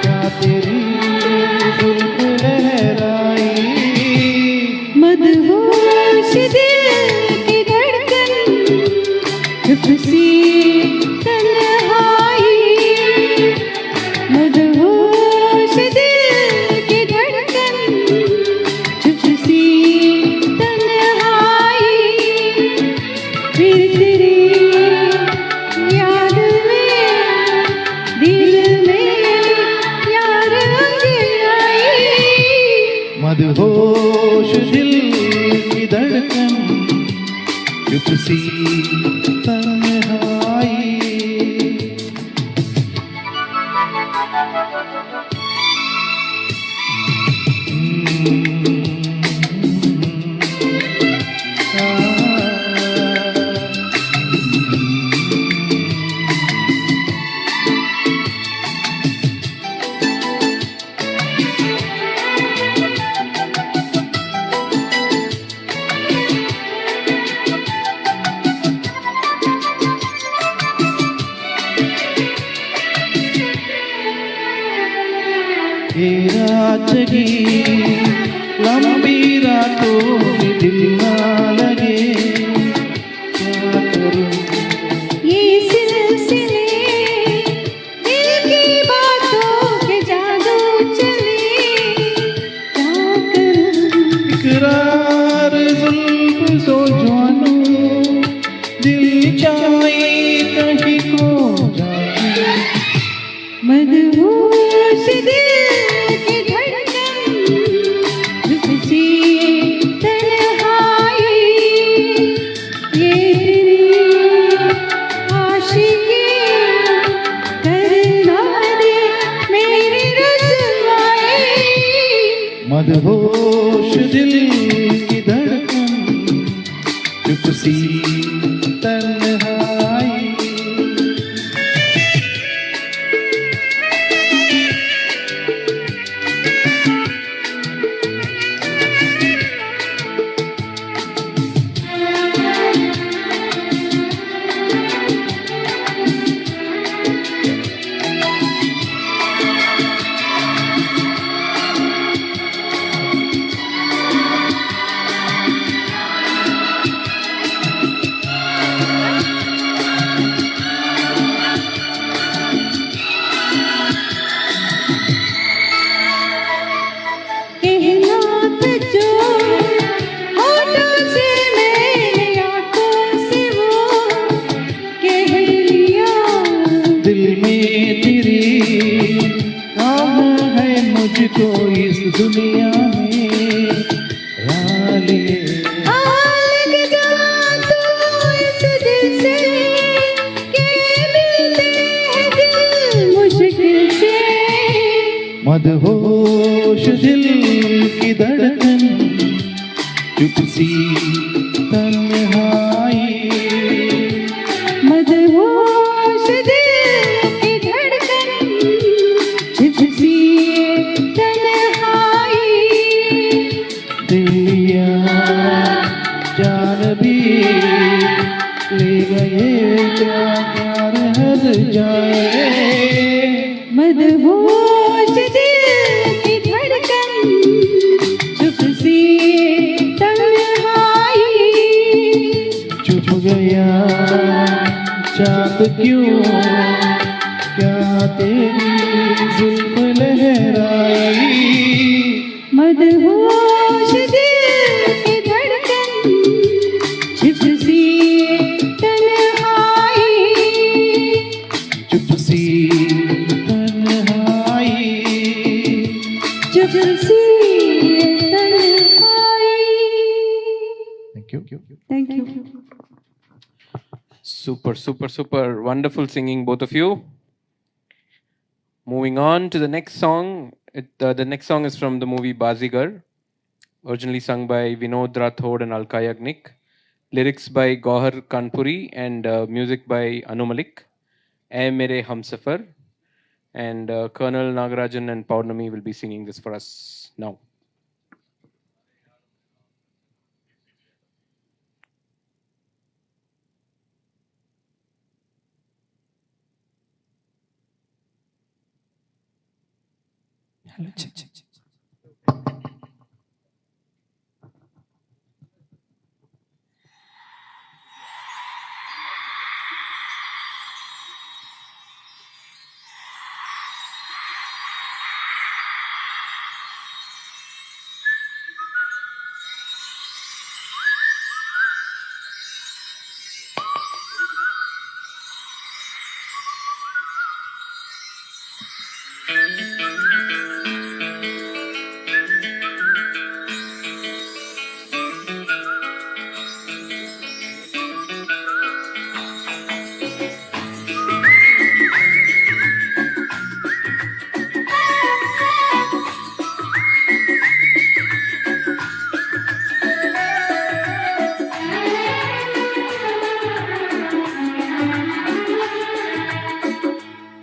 क्या तेरी जुल्फ लहराई मदहोश दिल की धड़कन चुप सी तन्हाई मदहोश दिल की धड़कन चुप सी तन्हाई फिर तेरी याद में दिल में यार अंगड़ाई मदहोश दिल की धड़कन चुप सी तन्हाई ये रात जगी लंबी रातों में दिल ना लगे क्या करूं ये सिलसिले दिल की बातों के जादू चले क्या करूं इकरार जुल्फ सो जानो दिल चाहे कहीं को जाए मदहोश दिल की धड़कन चुप सी तन्हाई ये तेरी आशिकी करना दे मेरी रज़्वाई मदहोश दिल की धड़कन चुप सी तन्हाई कहना था जो होठों से मैंने आँखों से वो कह लिया दिल में तेरी राह है मुझको इस दुनिया में रालिए लग जा तो इस दिल से के मिलते हैं दिल मुश्किल से मदहोश दिल की धड़कन चुप सी तन्हाई मदहोश दिल की धड़कन चुप सी तन्हाई दिलिया जान भी ले गए क्या प्यार हर जाए मदहोश दिल की धड़कन चुप सी तन्हाई चुप गया चाँद क्यों क्या तेरी जुल्फ लहराई मदहोश दिल की धड़कन चुप सी तन्हाई चुप सी तन्हाई चुप सी तन्हाई thank you thank you Super, super, super. Wonderful singing, both of you. Moving on to the next song. The next song is from the movie Bazigar, originally sung by Vinod Rathod and Alka Yagnik. lyrics by Gohar Kanpuri and music by Anu Malik. Ae Mere Humsafar, and Colonel Nagarajan and Paurnami will be singing this for us now. Hello, check.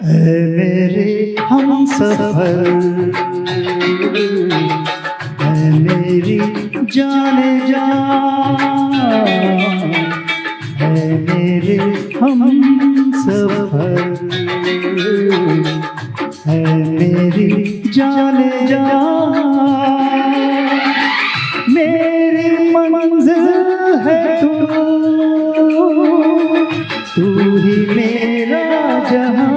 ऐ मेरे हमसफर, ऐ मेरी जाने जा, ऐ मेरे हमसफर, ऐ मेरी जाने जा, मेरी मंजिल है तू ही मेरा जहां।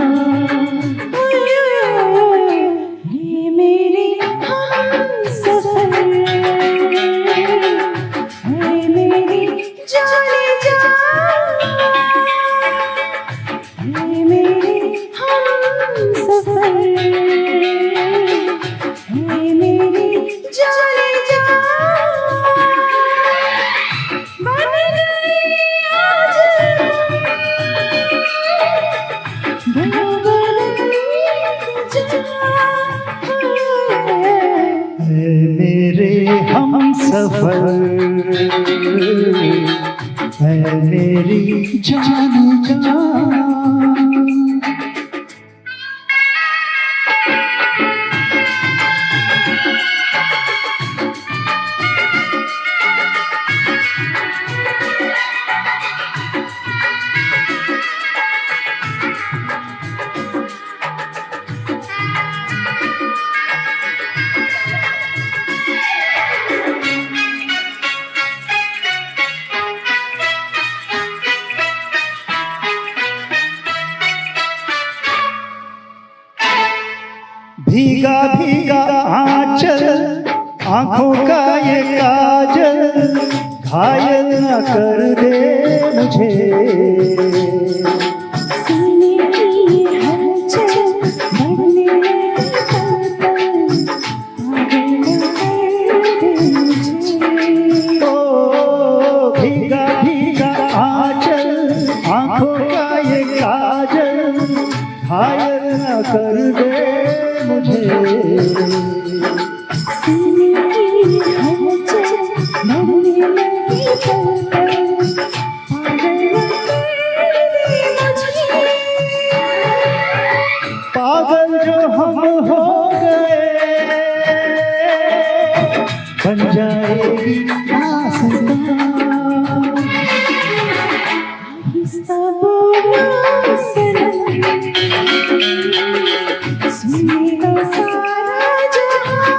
हमसफर, है मेरी जान जा। भीगा भीगा आंचल, आंखों का ये काजल, घायल न कर दे मुझे। सीने की ये हलचल बढ़ने ओ भीगा भीगा आंचल, आंखों का ये काजल, घायल न कर दे मुझे। सीने की हलचल बढ़ने लगी पागल जो हम हो गए, बन जाएगी आसमां। आहिस्ता बोलो सनम, सुनेगा सारा जहां।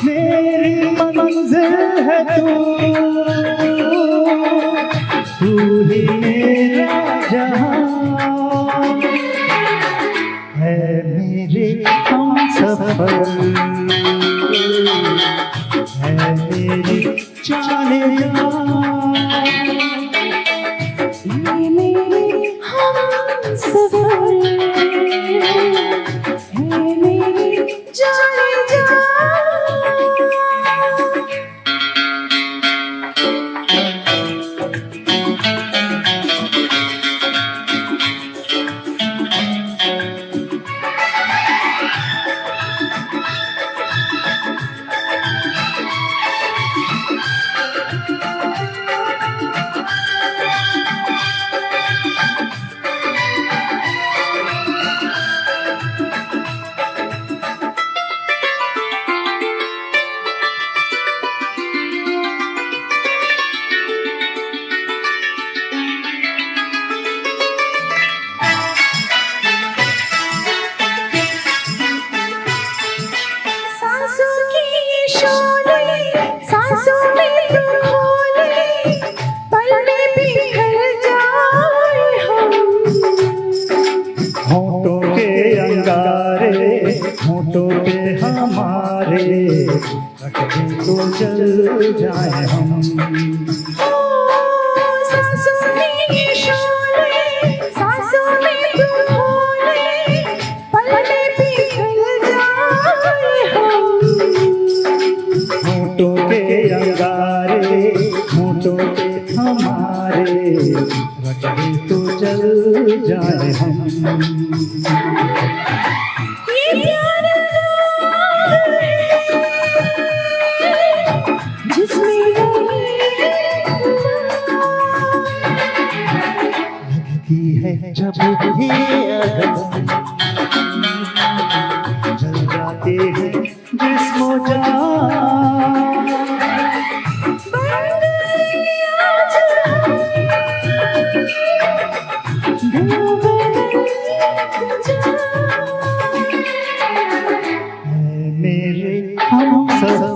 मेरी मंजिल है तू ही मेरा जहां। है मेरे हमसफर, है मेरी जाने जा। ये मेरे हमसफर, है मेरी जाने जा। सांसों में ये शोले, सांसों में तुम भोले, पल में पिघल जाए हम। होठों के अंगारे, होठों के हमारे, रखे तो जल जाए हम। ये प्यार जिसमें लगती है जब भी अगन, जल जाते हैं जिस्मो जान। मेरे हमसफर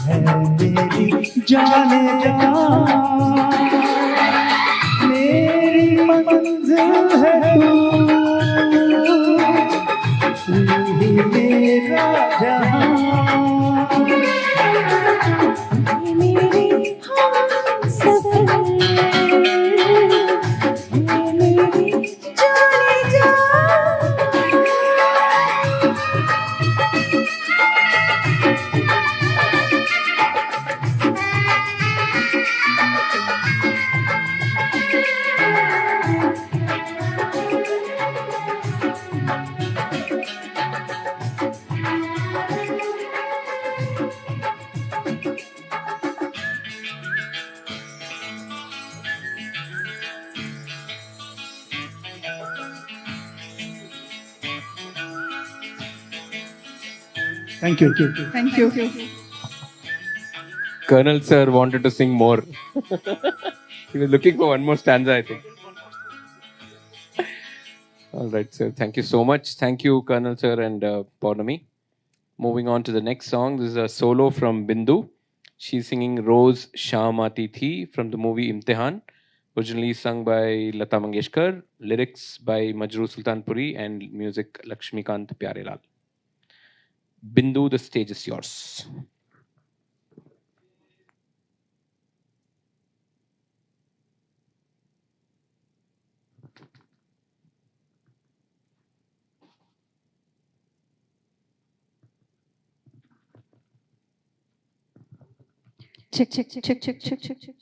है मेरी जाने जा, मेरी मंजिल है तू ही मेरा जहां। मेरे हमसफर मेरी जाने जा। Thank you. Thank you. Colonel sir wanted to sing more. He was looking for one more stanza, I think. All right, sir. Thank you so much. Thank you, Colonel sir and Pawnami. Moving on to the next song. This is a solo from Bindu. She's singing Rose Shamati Thi from the movie Imtihan. Originally sung by Lata Mangeshkar. Lyrics by Majroo Sultanpuri and music Lakshmikant Pyarelal. Bindu, the stage is yours. Check, check, check, check, check, check, check, check.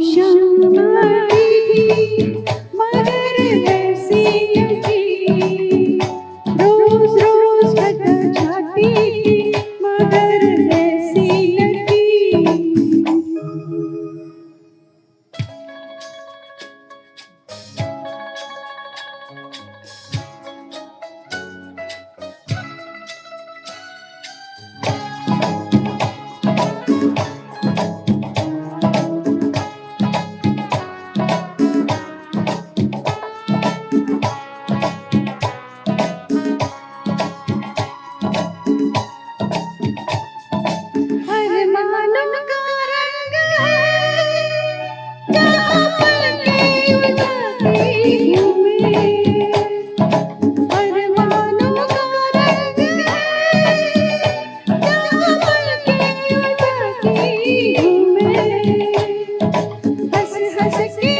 रोशनती थी मगर वैसी लगी, रोज रोज बदल जाती थी मगर वैसी लगी। अरमानों का रंग है जहाँ पलकें उठाती हूँ मैं, अरमानों का रंग है जहाँ पलकें उठाती हूँ मैं, हंस हंस के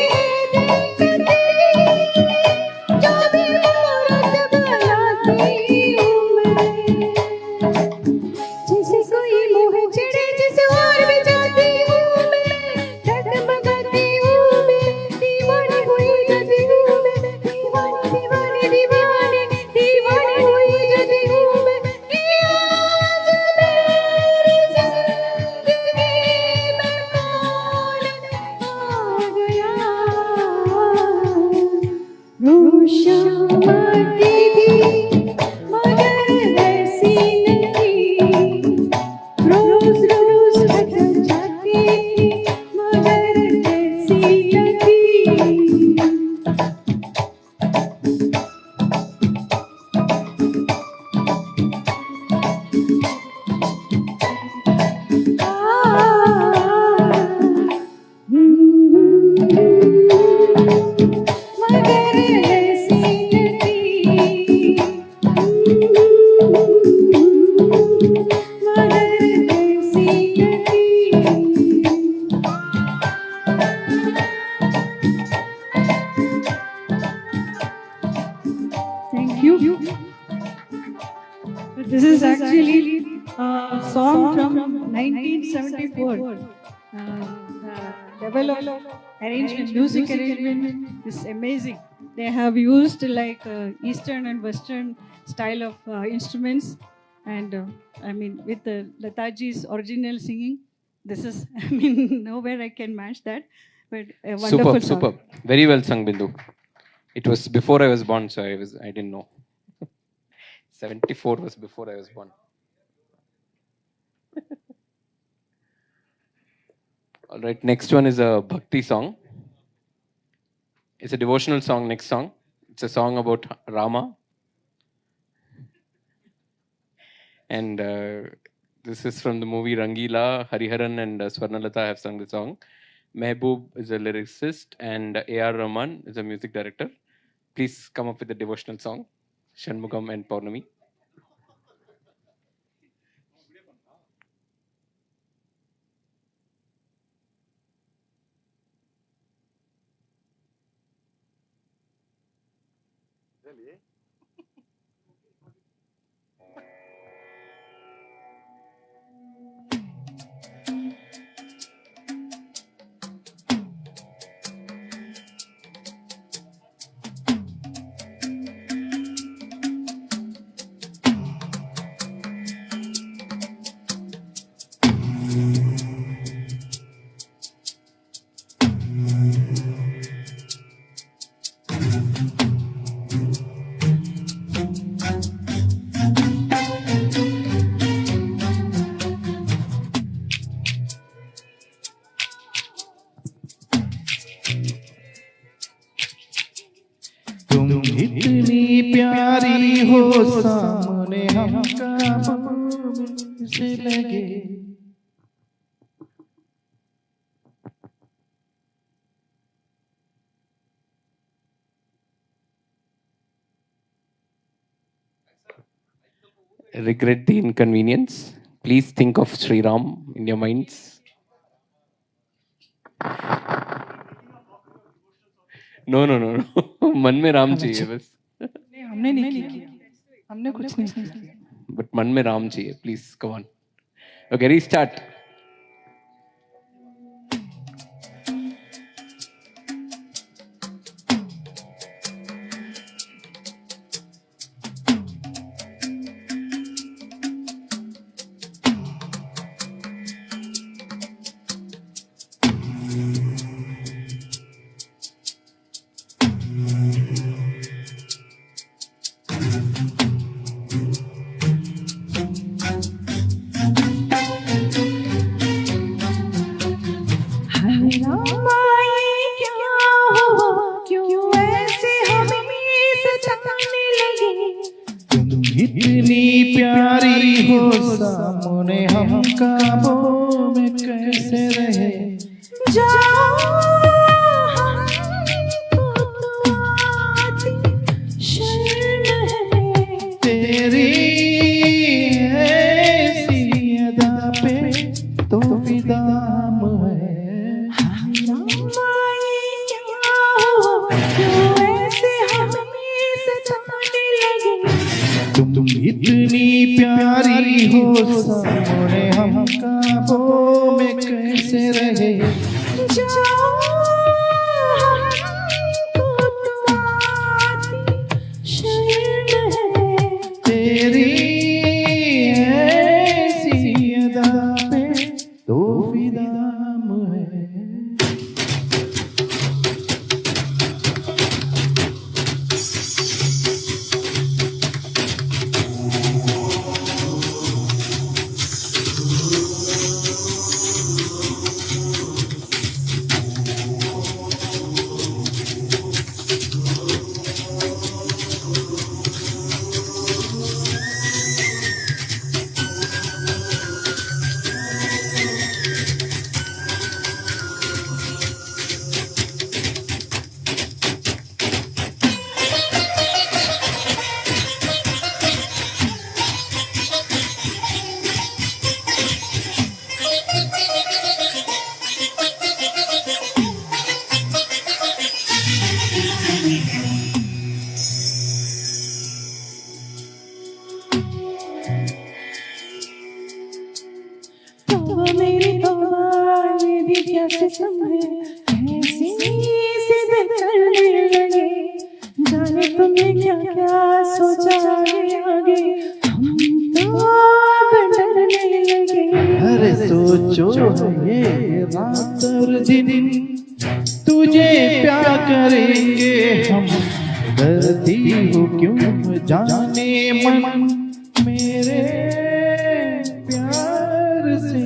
देखती जो भी मूरत बनाती हूँ मैं, जैसे कोई मोह चिड़े जिसे और भी जाती हूँ मैं, डगमगाती हूँ मैं, दीवानी हुई जाती हूँ मैं, दीवानी दीवानी दीवानी दीवानी हुई जाती हूँ मैं, कि आज मेरी जिंदगी में कौन आ गया। रोशनती थी मगर वैसी नहीं, रोज रोज बदल जाती थी मगर वैसी लगी। मगर ऐसी लगी, मगर ऐसी लगी। Thank you. This is actually a song from 1974. The level of arrangement, music arrangement is amazing. They have used like Eastern and Western style of instruments, and I mean with Lataji's original singing, this is I mean nowhere I can match that. But a wonderful Superb, song. superb. Very well sung, Bindu. It was before I was born, so I didn't know. 74 was before I was born. All right, next one is a bhakti song. It's a devotional song, next song. It's a song about Rama. And this is from the movie Rangila. Hariharan and Swarnalata have sung the song. Mehboob is a lyricist and A.R. Rahman is a music director. Please come up with a devotional song. Shanmugam and Paurnami. तुम इतनी प्यारी हो सामने हम काबू से लगे। Regret the inconvenience. Please think of Sri Ram in your minds. No. मन में राम चाहिए बस. नहीं, हमने नहीं किया, हमने कुछ नहीं किया। But मन में राम चाहिए. Please, come on. Okay, restart. तुम इतनी प्यारी हो सामने हम काबों में कैसे रहे तेरी ऐसी अदा पे तो फिदा हम है मेरी ये भी क्या सिस्टम है ऐसी सीधे करने लगे जाने तुमने क्या क्या सोचा आगे आगे हम तो अब डरने लगे अरे सोचो ये रात और दिन तुझे प्यार करेंगे हम डरती हो क्यों जाने मन मेरे प्यार से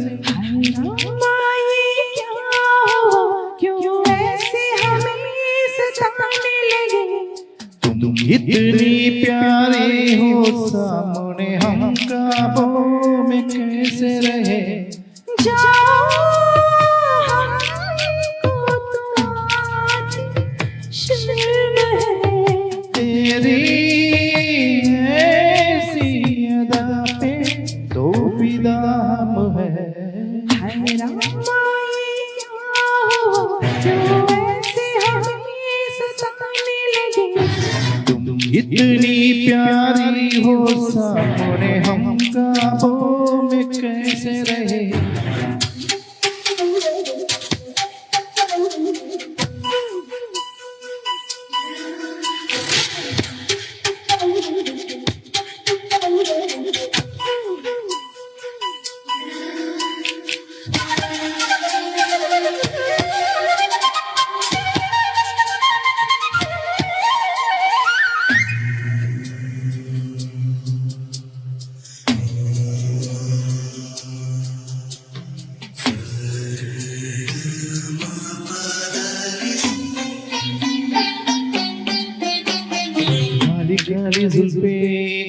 क्यों ऐसे हमें सताने लगे तुम इतनी प्यारी हो सामने हम काबों में कैसे रहे जाओ हमको तो आज शर्म है तेरी ऐसी अदा पे तो फिदा हम है तुम इतनी प्यारी हो सामने हम काबों में कैसे रहे काली जुल्फे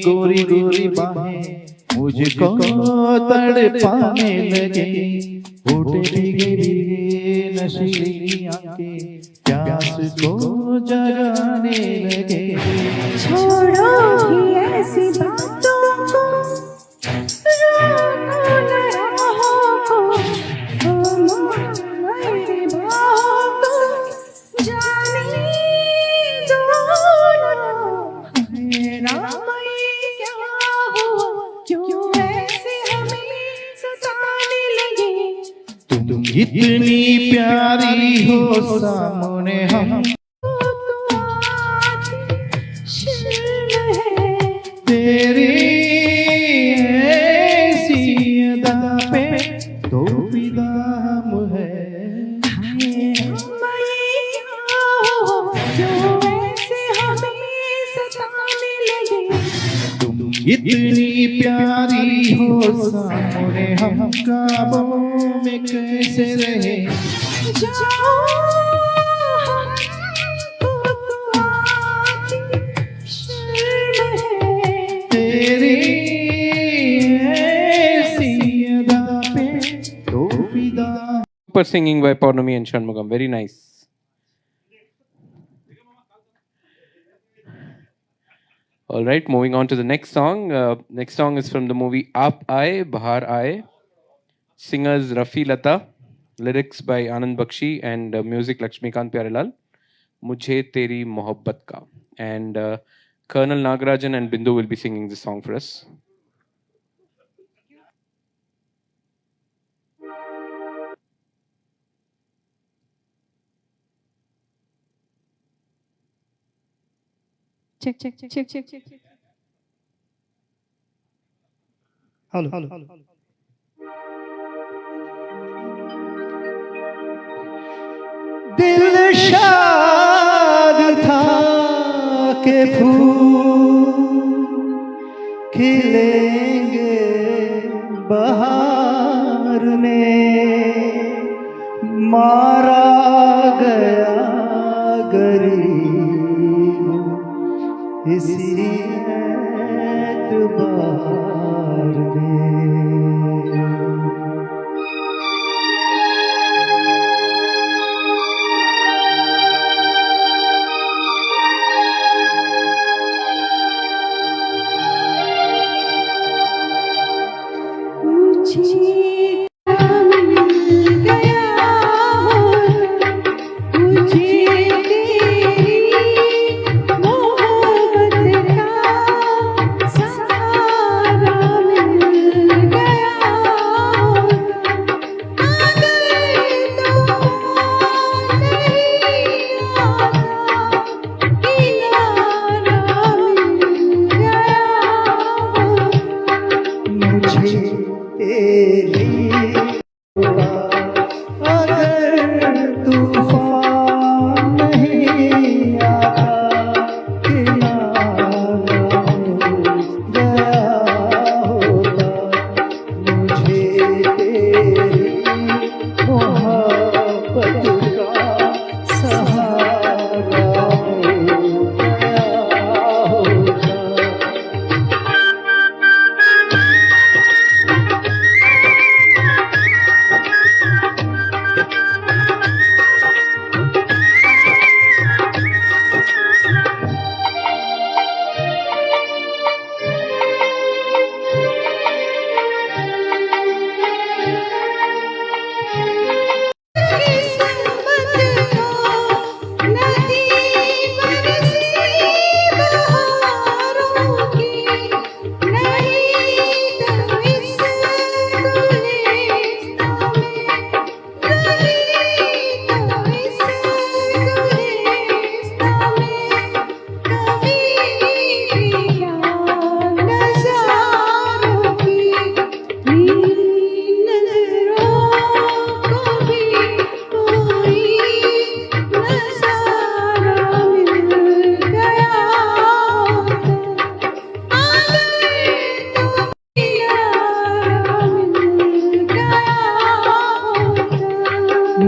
गोरी गोरी बाहें मुझको तड़पाने लगे होठे भीगे भीगे नशीली आंखें प्यास को जगाने लगे छोड़ो भी ऐसी बातों को रोको न राहों को मेरी बाहों को जाने दो क्या हुआ क्यों ऐसे हमें सताने लगे तुम इतनी प्यारी हो सामने हम तेरी ऐसी अदा पे तो फिदा हम है तुम इतनी प्यारी हो सामने हम काबों में कैसे रहे तेरी ऐसी अदा पे तो फिदा Super singing by Purnami and Shanmugam. Very nice. All right, moving on to the next song. Next song is from the movie Aap Aaye, Bahar Aaye. Singers Rafi Lata. Lyrics by Anand Bakshi and music Lakshmikant Pyarelal. Mujhe Teri Mohabbat Ka. And Colonel Nagarajan and Bindu will be singing this song for us. Check, check, check, check, check, check. Hello दिल शाद था के फूल खिलेंगे बहार में मारा गया गरीब इसी एतबार में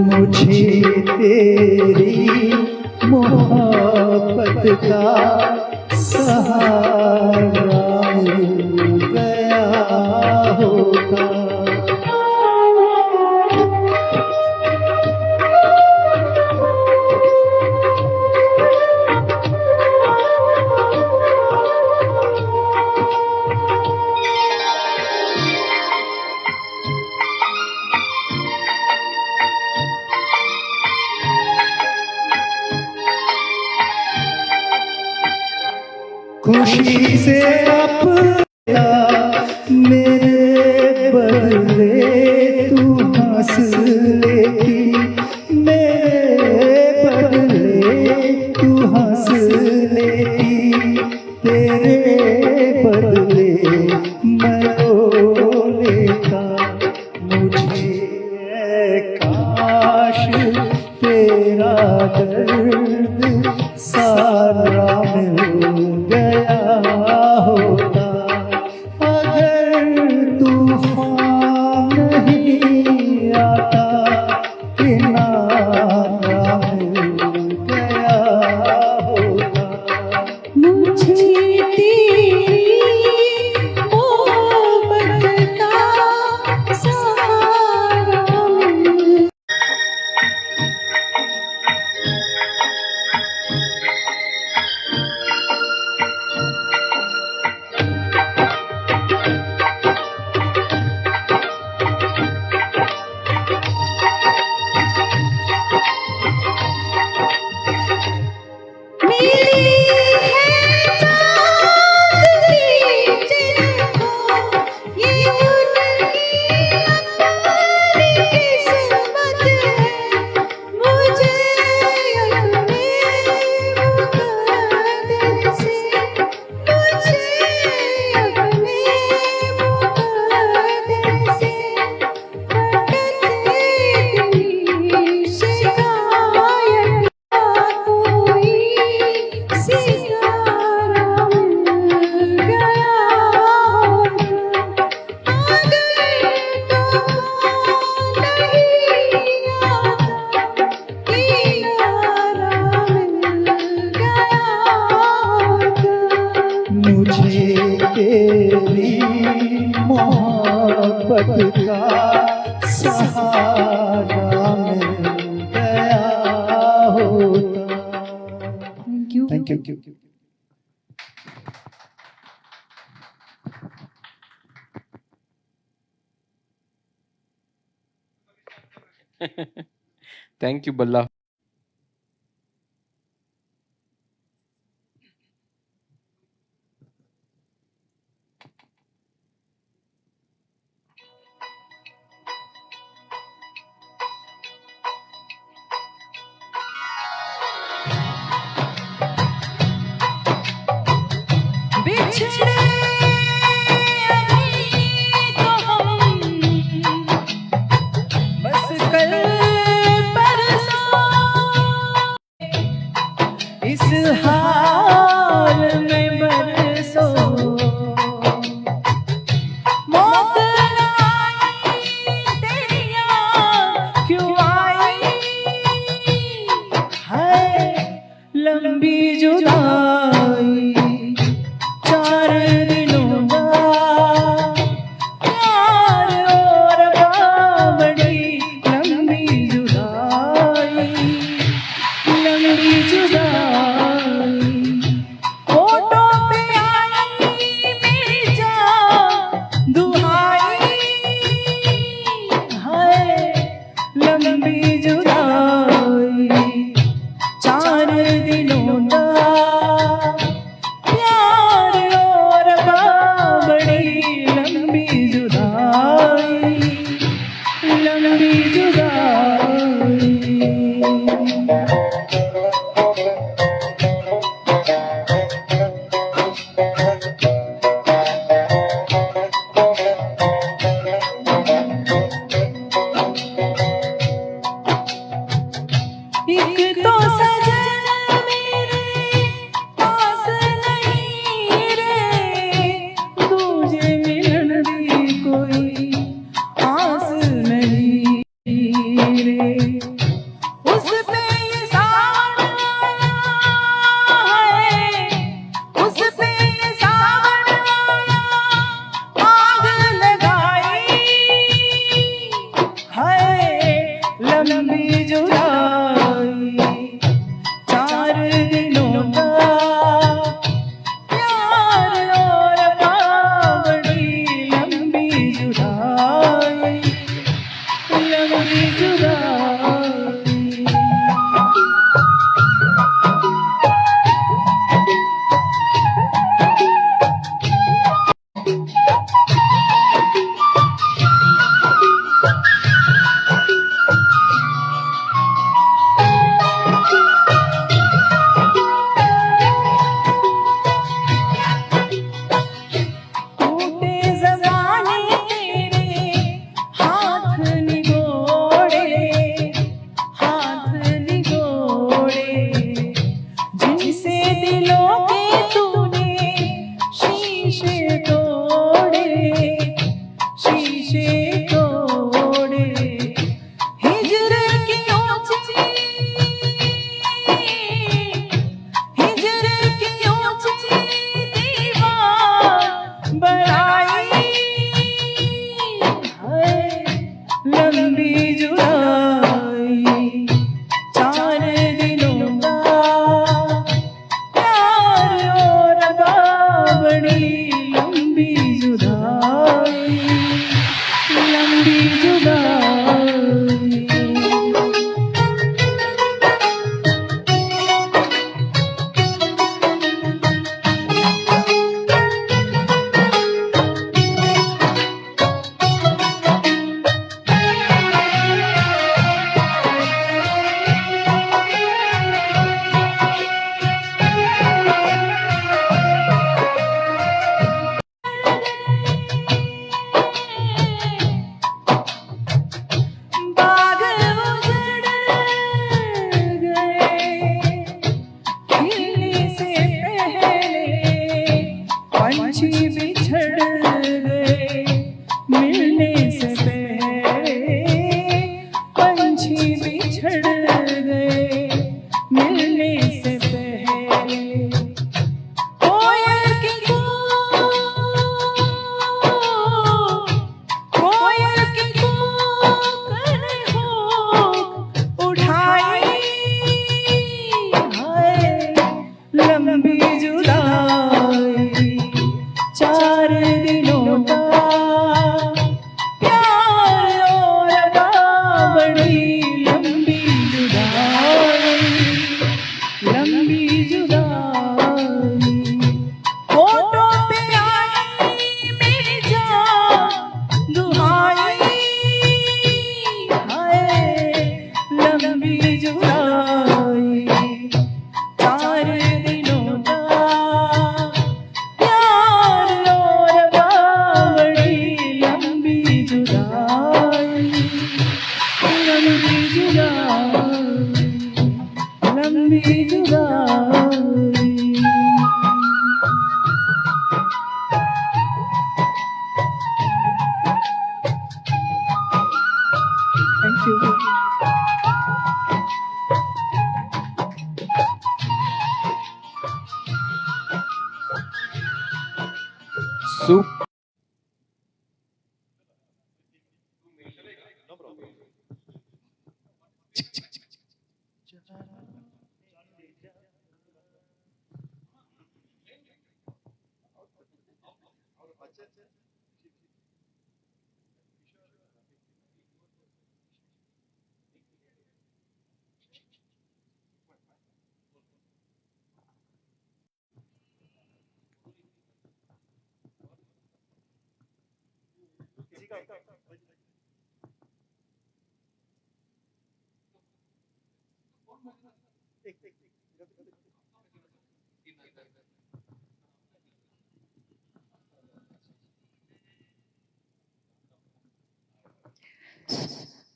मुझे तेरी मोहब्बत का सहारा मिल गया होता। खुशी से अपना मेरे बदले तू हंस लेती, मेरे बदले तू हंस लेती, तेरे बदले मैं रो लेता। मुझे काश तेरा दर्द सारा मिल गया होता। अगर तूफान नहीं आता, किनारा मिल गया होता। मुझे तेरी मोहब्बत का सहारा मिल मिली है मोहब्बत का सहारा मिल गया होता। Thank you. Thank you. Thank you, Balla. बिछड़े अभी तो हम बस कल परसों इस हाल में बरसों मौत आई तेरी याद क्यों आई है लंबी जुदाई चार दिनों का प्यार और बावड़ी लंबी जुदाई होठों पे आई मेरी जान दुहाई है लंबी जुदाई चार दिनों का प्यार और बावड़ी लंबी जुदाई लंबी जुदाई। एक तो सजन मेरे पास नहीं रे तुझे मिलन दी कोई आस नहीं रे उस पे ये सावन आया है उस पे ये सावन आया आग लगाई है लंबी जुदाई चार दिनों का प्यार और बावड़ी लंबी जुदाई लंबी जुदाई। टूटे ज़माने तेरे हाथ निगोड़े जिनसे दिलों के तूने शीशे तोड़े हिजर की ऊंची दीवार बनाई है लंबी जुदाई चार दिनों का प्यार और बावड़ी लंबी जुदाई लंबी जुदाई। बाग उजड़ गए खिलने से पहले पंछी बिछड़ गए मिलने से पहले पंछी बिछड़ गए मिलने से पहले कोयल की कोयल जुदाई। Thank you. Soup.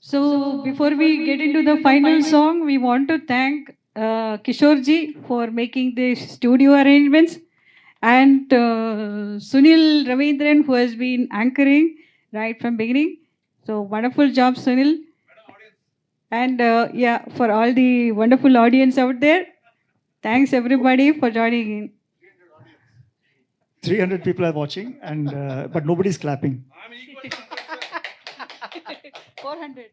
So before we get into the final song, we want to thank Kishorji for making the studio arrangements and Sunil Ravindran who has been anchoring right from beginning. So wonderful job, Sunil. And yeah, for all the wonderful audience out there, thanks everybody for joining in. 300 people are watching, and but nobody's clapping. 400.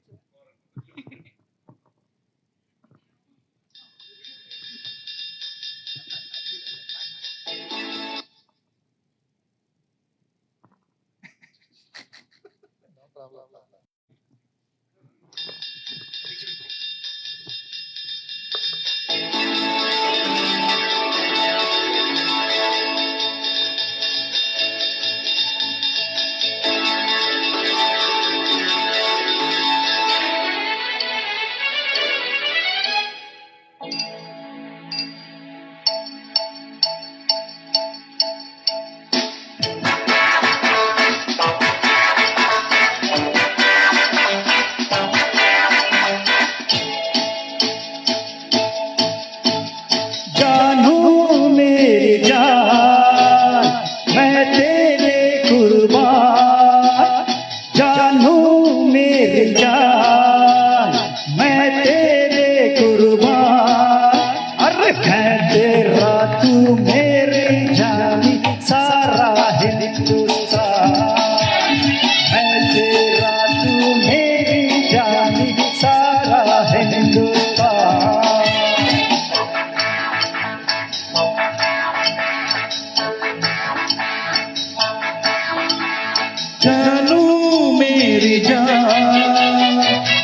जानू मेरी जान मैं तेरे कुर्बान, जानू मेरी जान मैं तेरे कुर्बान। अरे मैं तेरा तू मेरी जानी सारा हिंदुस्तान, मैं तेरा तू मेरी जानी सारा हिंदुस्तान। जानू मेरी जान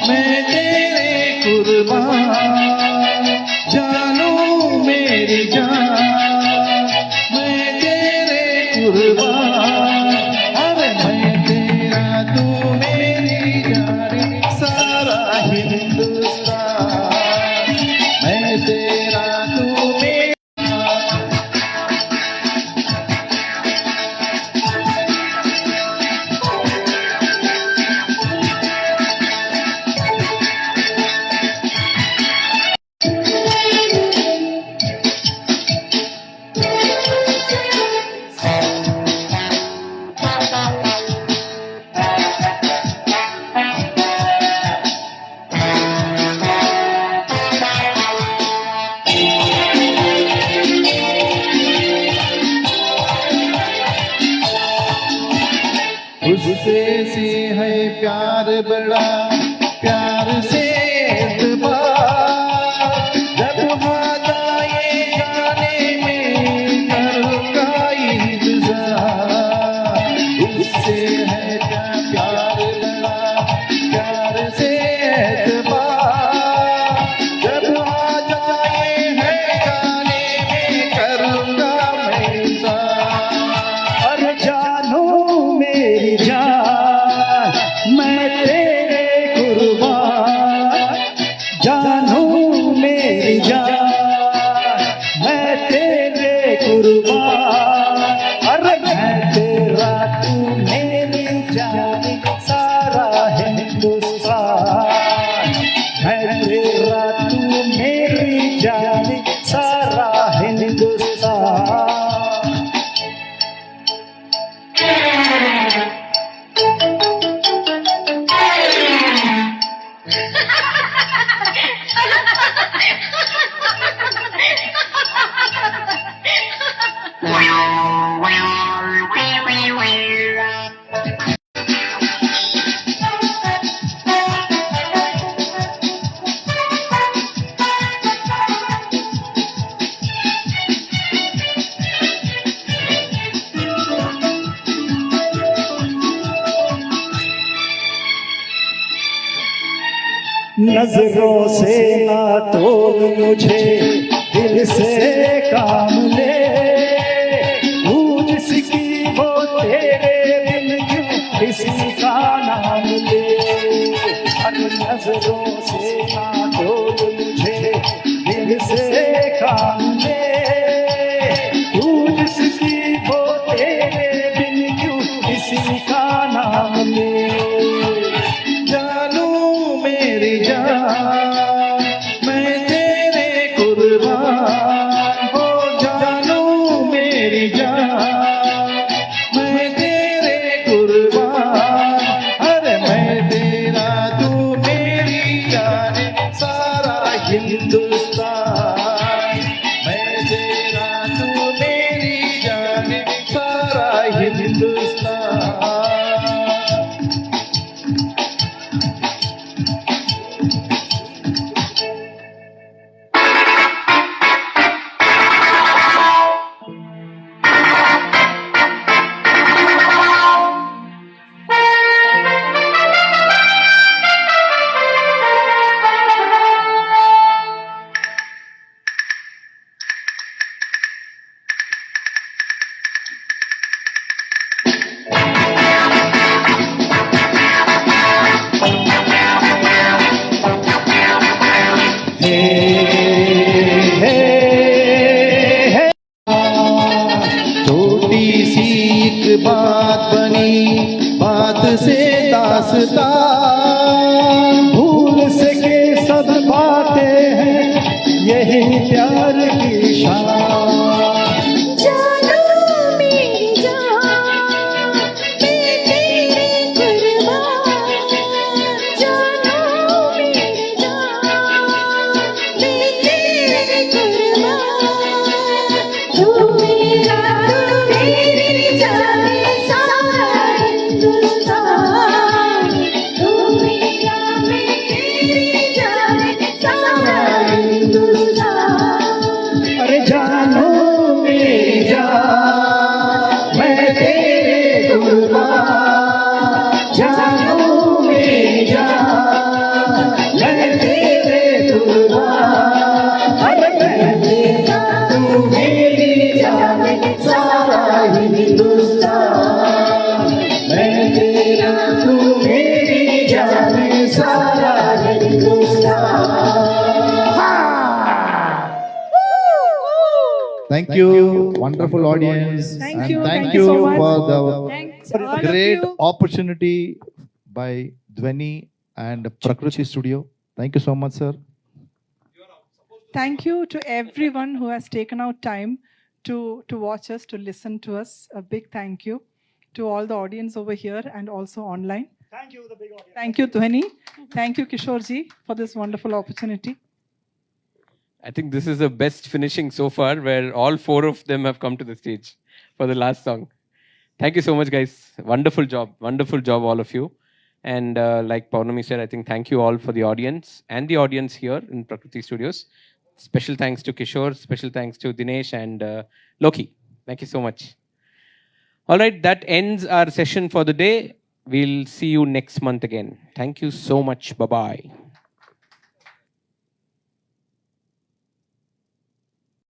मैं तेरे कुर्बान, जानू मेरी जान मैं तेरे कुर्बान। अरे मैं तेरा तू मेरी जान सारा हिंदुस्तान, मैं तेरा तू मेरी। उससे से है प्यार बड़ा, प्यार से एतबार, जब हाथ आए गाने में करूँगा इंतजार। उससे है प्यार बड़ा, प्यार से एतबार, जब हाथ आए हैं गाने में करूँगा मैं इंतजार। और जानू मेरी जान मैं तेरे कुर्बान, जानू मेरी जान मैं तेरे कुर्बान। अरे मैं तेरा तू मेरी जान सारा हिंदुस्तान, मैं तेरा तू मेरी जान सारा नजरों से ना तोल मुझे, दिल से काम ले। तू जिसकी हो तेरे बिन क्यों किसी का नाम ले। हर नजरों से ना तोल मुझे, दिल से काम ले। तू जिसकी हो तेरे बिन क्यों किसी का नाम ले। जानू मेरी जान मैं तेरे कुर्बान हो। जानू मेरी जान मैं तेरे कुर्बान। अरे मैं तेरा तू मेरी जान सारा हिंदुस्तान। मैं तेरा तू मेरी जान सारा हिंदुस्तान। छोटी सी एक बात बनी, बात से दास्तां। भूल सके सब बातें हैं, यही प्यार की शान। जानू मेरी जान मैं तेरी कुर्बान। जानू मेरी जान मैं तेरी कुर्बान। तू मेरा तू मेरी जान सारा हिंदुस्तान। तू मेरा मैं तेरी जान सारा हिंदुस्तान। अरे जानो मेरी जान मैं तेरे कुर्बान। जानो मेरी जान मैं तेरे कुर्बान। अरे मैं तेरा तू मेरी जान सारा हिंदुस्तान। मैं तेरा तू मेरी जान सारा Hindustan. Thank you, wonderful audience. Thank and you. Thank Thank you you so much. for the Thanks all of great you. opportunity by Dhwani and Prakriti Studio. Thank you so much, sir. Thank you to everyone who has taken out time to watch us, to listen to us. A big thank you to all the audience over here and also online. Thank you, the big audience. Thank you, Dhwani. Thank you, Kishore ji, for this wonderful opportunity. I think this is the best finishing so far, where all four of them have come to the stage for the last song. Thank you so much, guys. Wonderful job, all of you. And like Paurnami said, I think thank you all for the audience and the audience here in Prakriti Studios. Special thanks to Kishore, special thanks to Dinesh and Loki. Thank you so much. All right, that ends our session for the day. We'll see you next month again. Thank you so much. Bye-bye.